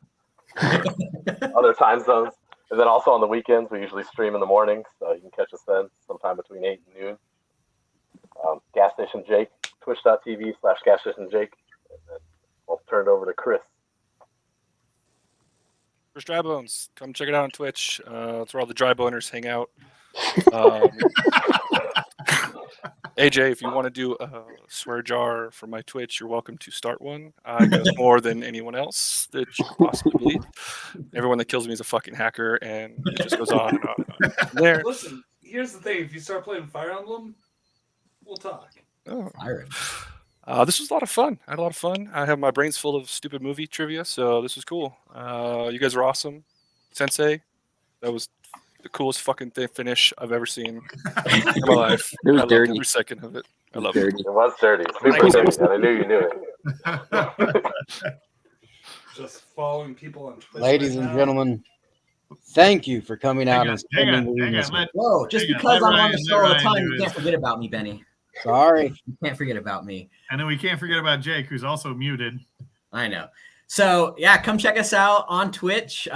Other time zones. And then also on the weekends, we usually stream in the mornings. So you can catch us then sometime between 8 and noon. Gas Station Jake, twitch.tv/Gas Station Jake. And then I'll turn it over to Chris. Chris Drybones, come check it out on Twitch. That's where all the dry boners hang out. AJ, if you want to do a swear jar for my Twitch, you're welcome to start one. I know more than anyone else that you could possibly believe. Everyone that kills me is a fucking hacker, and it just goes on and on and on. From there. Listen, here's the thing. If you start playing Fire Emblem, we'll talk. Oh. This was a lot of fun. I had a lot of fun. I have my brains full of stupid movie trivia, so this was cool. You guys are awesome. Sensei, that was the coolest fucking finish I've ever seen in my life. It was I dirty. loved every second of it. I love dirty. It was dirty. Super dirty. And I knew you knew it. Just following people on Twitch. Ladies and gentlemen, thank you for coming out and spending the evening. Whoa, just because I'm on the show all the time, you can't forget about me, Benny. Sorry. You can't forget about me. And then we can't forget about Jake, who's also muted. I know. So, yeah, come check us out on Twitch.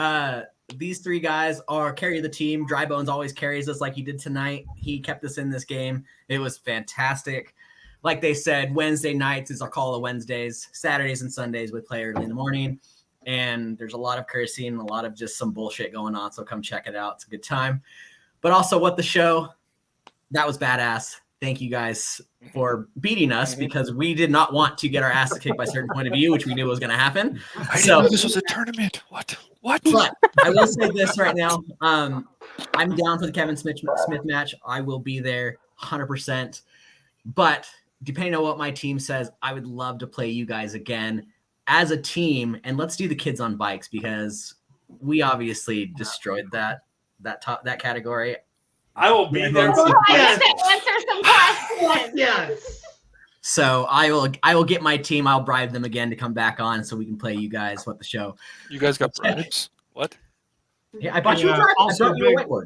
These three guys carry the team. Drybones always carries us like he did tonight. He kept us in this game. It was fantastic. Like they said, Wednesday nights is our call of Wednesdays. Saturdays and Sundays we play early in the morning. And there's a lot of cursing and a lot of just some bullshit going on. So come check it out. It's a good time. But also, what the show, that was badass. Thank you guys for beating us because we did not want to get our asses kicked by a certain point of view, which we knew was going to happen. I didn't know this was a tournament. What? But I will say this right now. I'm down for the Kevin Smith match. I will be there 100%. But depending on what my team says, I would love to play you guys again as a team. And let's do the kids on bikes because we obviously destroyed that category. I will be there. Answer some questions. Yes. So I will get my team. I'll bribe them again to come back on so we can play you guys what the show. You guys got bribes? What? Yeah, I bought you a drive. Also, I brought you a whiteboard.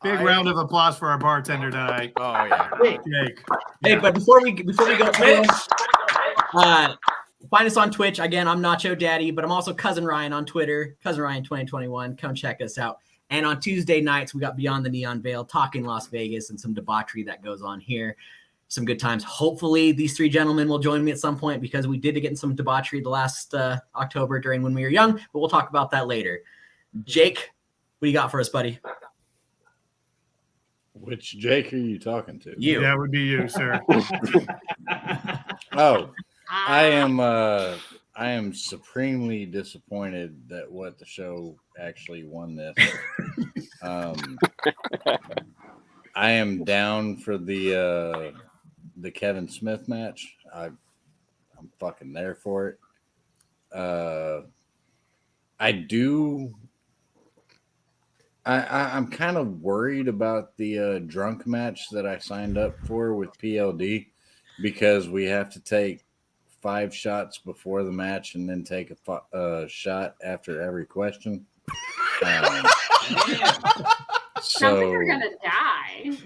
Big round of applause for our bartender tonight. Oh yeah. Jake. Hey, but before we go, find us on Twitch. Again, I'm Nacho Daddy, but I'm also Cousin Ryan on Twitter. Cousin Ryan 2021. Come check us out. And on Tuesday nights, we got Beyond the Neon Veil, talking Las Vegas, and some debauchery that goes on here. Some good times. Hopefully, these three gentlemen will join me at some point because we did get in some debauchery the last October during when we were young, but we'll talk about that later. Jake, what do you got for us, buddy? Which Jake are you talking to? You. That would be you, sir. Oh, I am supremely disappointed that What the Show actually won this. I am down for the Kevin Smith match. I'm fucking there for it. I'm kind of worried about the drunk match that I signed up for with PLD because we have to take 5 shots before the match and then take a shot after every question. Sounds like you're gonna die.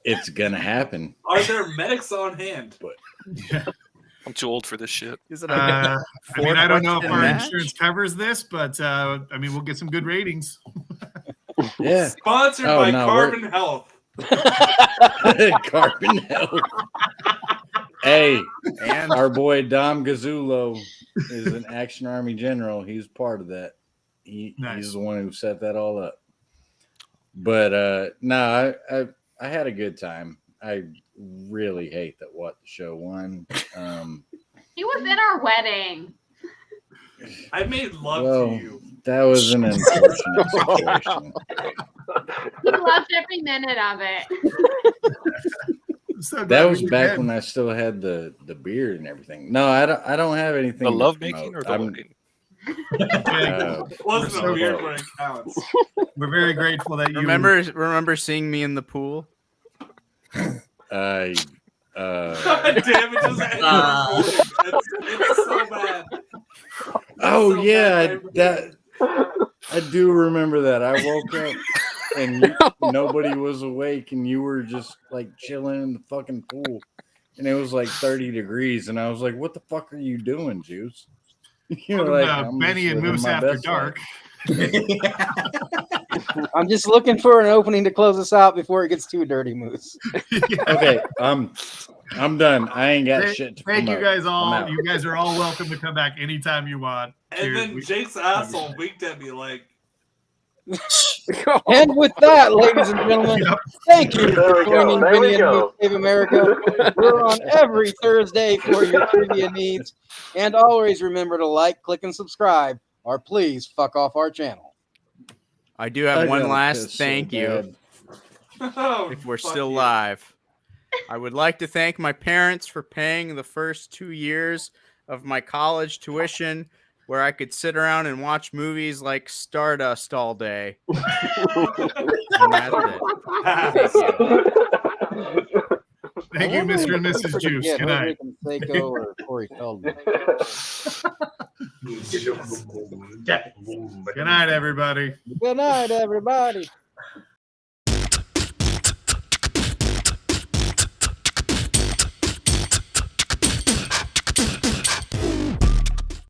It's gonna happen. Are there medics on hand? But I'm too old for this shit. Is it I don't know if our match? insurance covers this, but we'll get some good ratings. Yeah. Sponsored Oh, by no, Carbon Health. Carbon Health. Hey, And our boy Dom Gazzulo is an Action Army general. He's part of that. He's the one who set that all up. But no, I had a good time. I really hate that What the Show won. He was in our wedding. I made love Well, to you. that was an unfortunate situation. He loved every minute of it. So glad That we was could back end. when I still had the beard and everything. No, I don't have anything. The to love promote. making or the I'm- wedding? Wasn't so a weird both. where it counts. We're very grateful that you remember seeing me in the pool? I God damn it! Just end the recording. It's so bad. Oh so yeah, bad. I do remember that. I woke up and nobody was awake, and you were just like chilling in the fucking pool, and it was like 30 degrees, and I was like, "What the fuck are you doing, Juice?" You were Welcome like, to "I'm Benny just and living Moose my After best Dark. I'm just looking for an opening to close us out before it gets too dirty, Moose. life." Okay, I'm done. I ain't got shit to Thank you promote. guys I'm all. out. You guys are all welcome to come back anytime you want. And Cheers. then Jake's asshole winked at me like, And with that, ladies and gentlemen, thank you for joining There we Vinny and go. Moose Save America. We're on every Thursday for your trivia needs. And always remember to like, click, and subscribe, or please fuck off our channel. I do have I one gotta last piss so thank you. bad. oh, If we're fuck still you. live, I would like to thank my parents for paying the first 2 years of my college tuition, where I could sit around and watch movies like Stardust all day. And that's it. Thank you. Thank you, Mr. and Mrs. Juice. Good night. Seiko or Corey Feldman. Good night, everybody. Good night, everybody.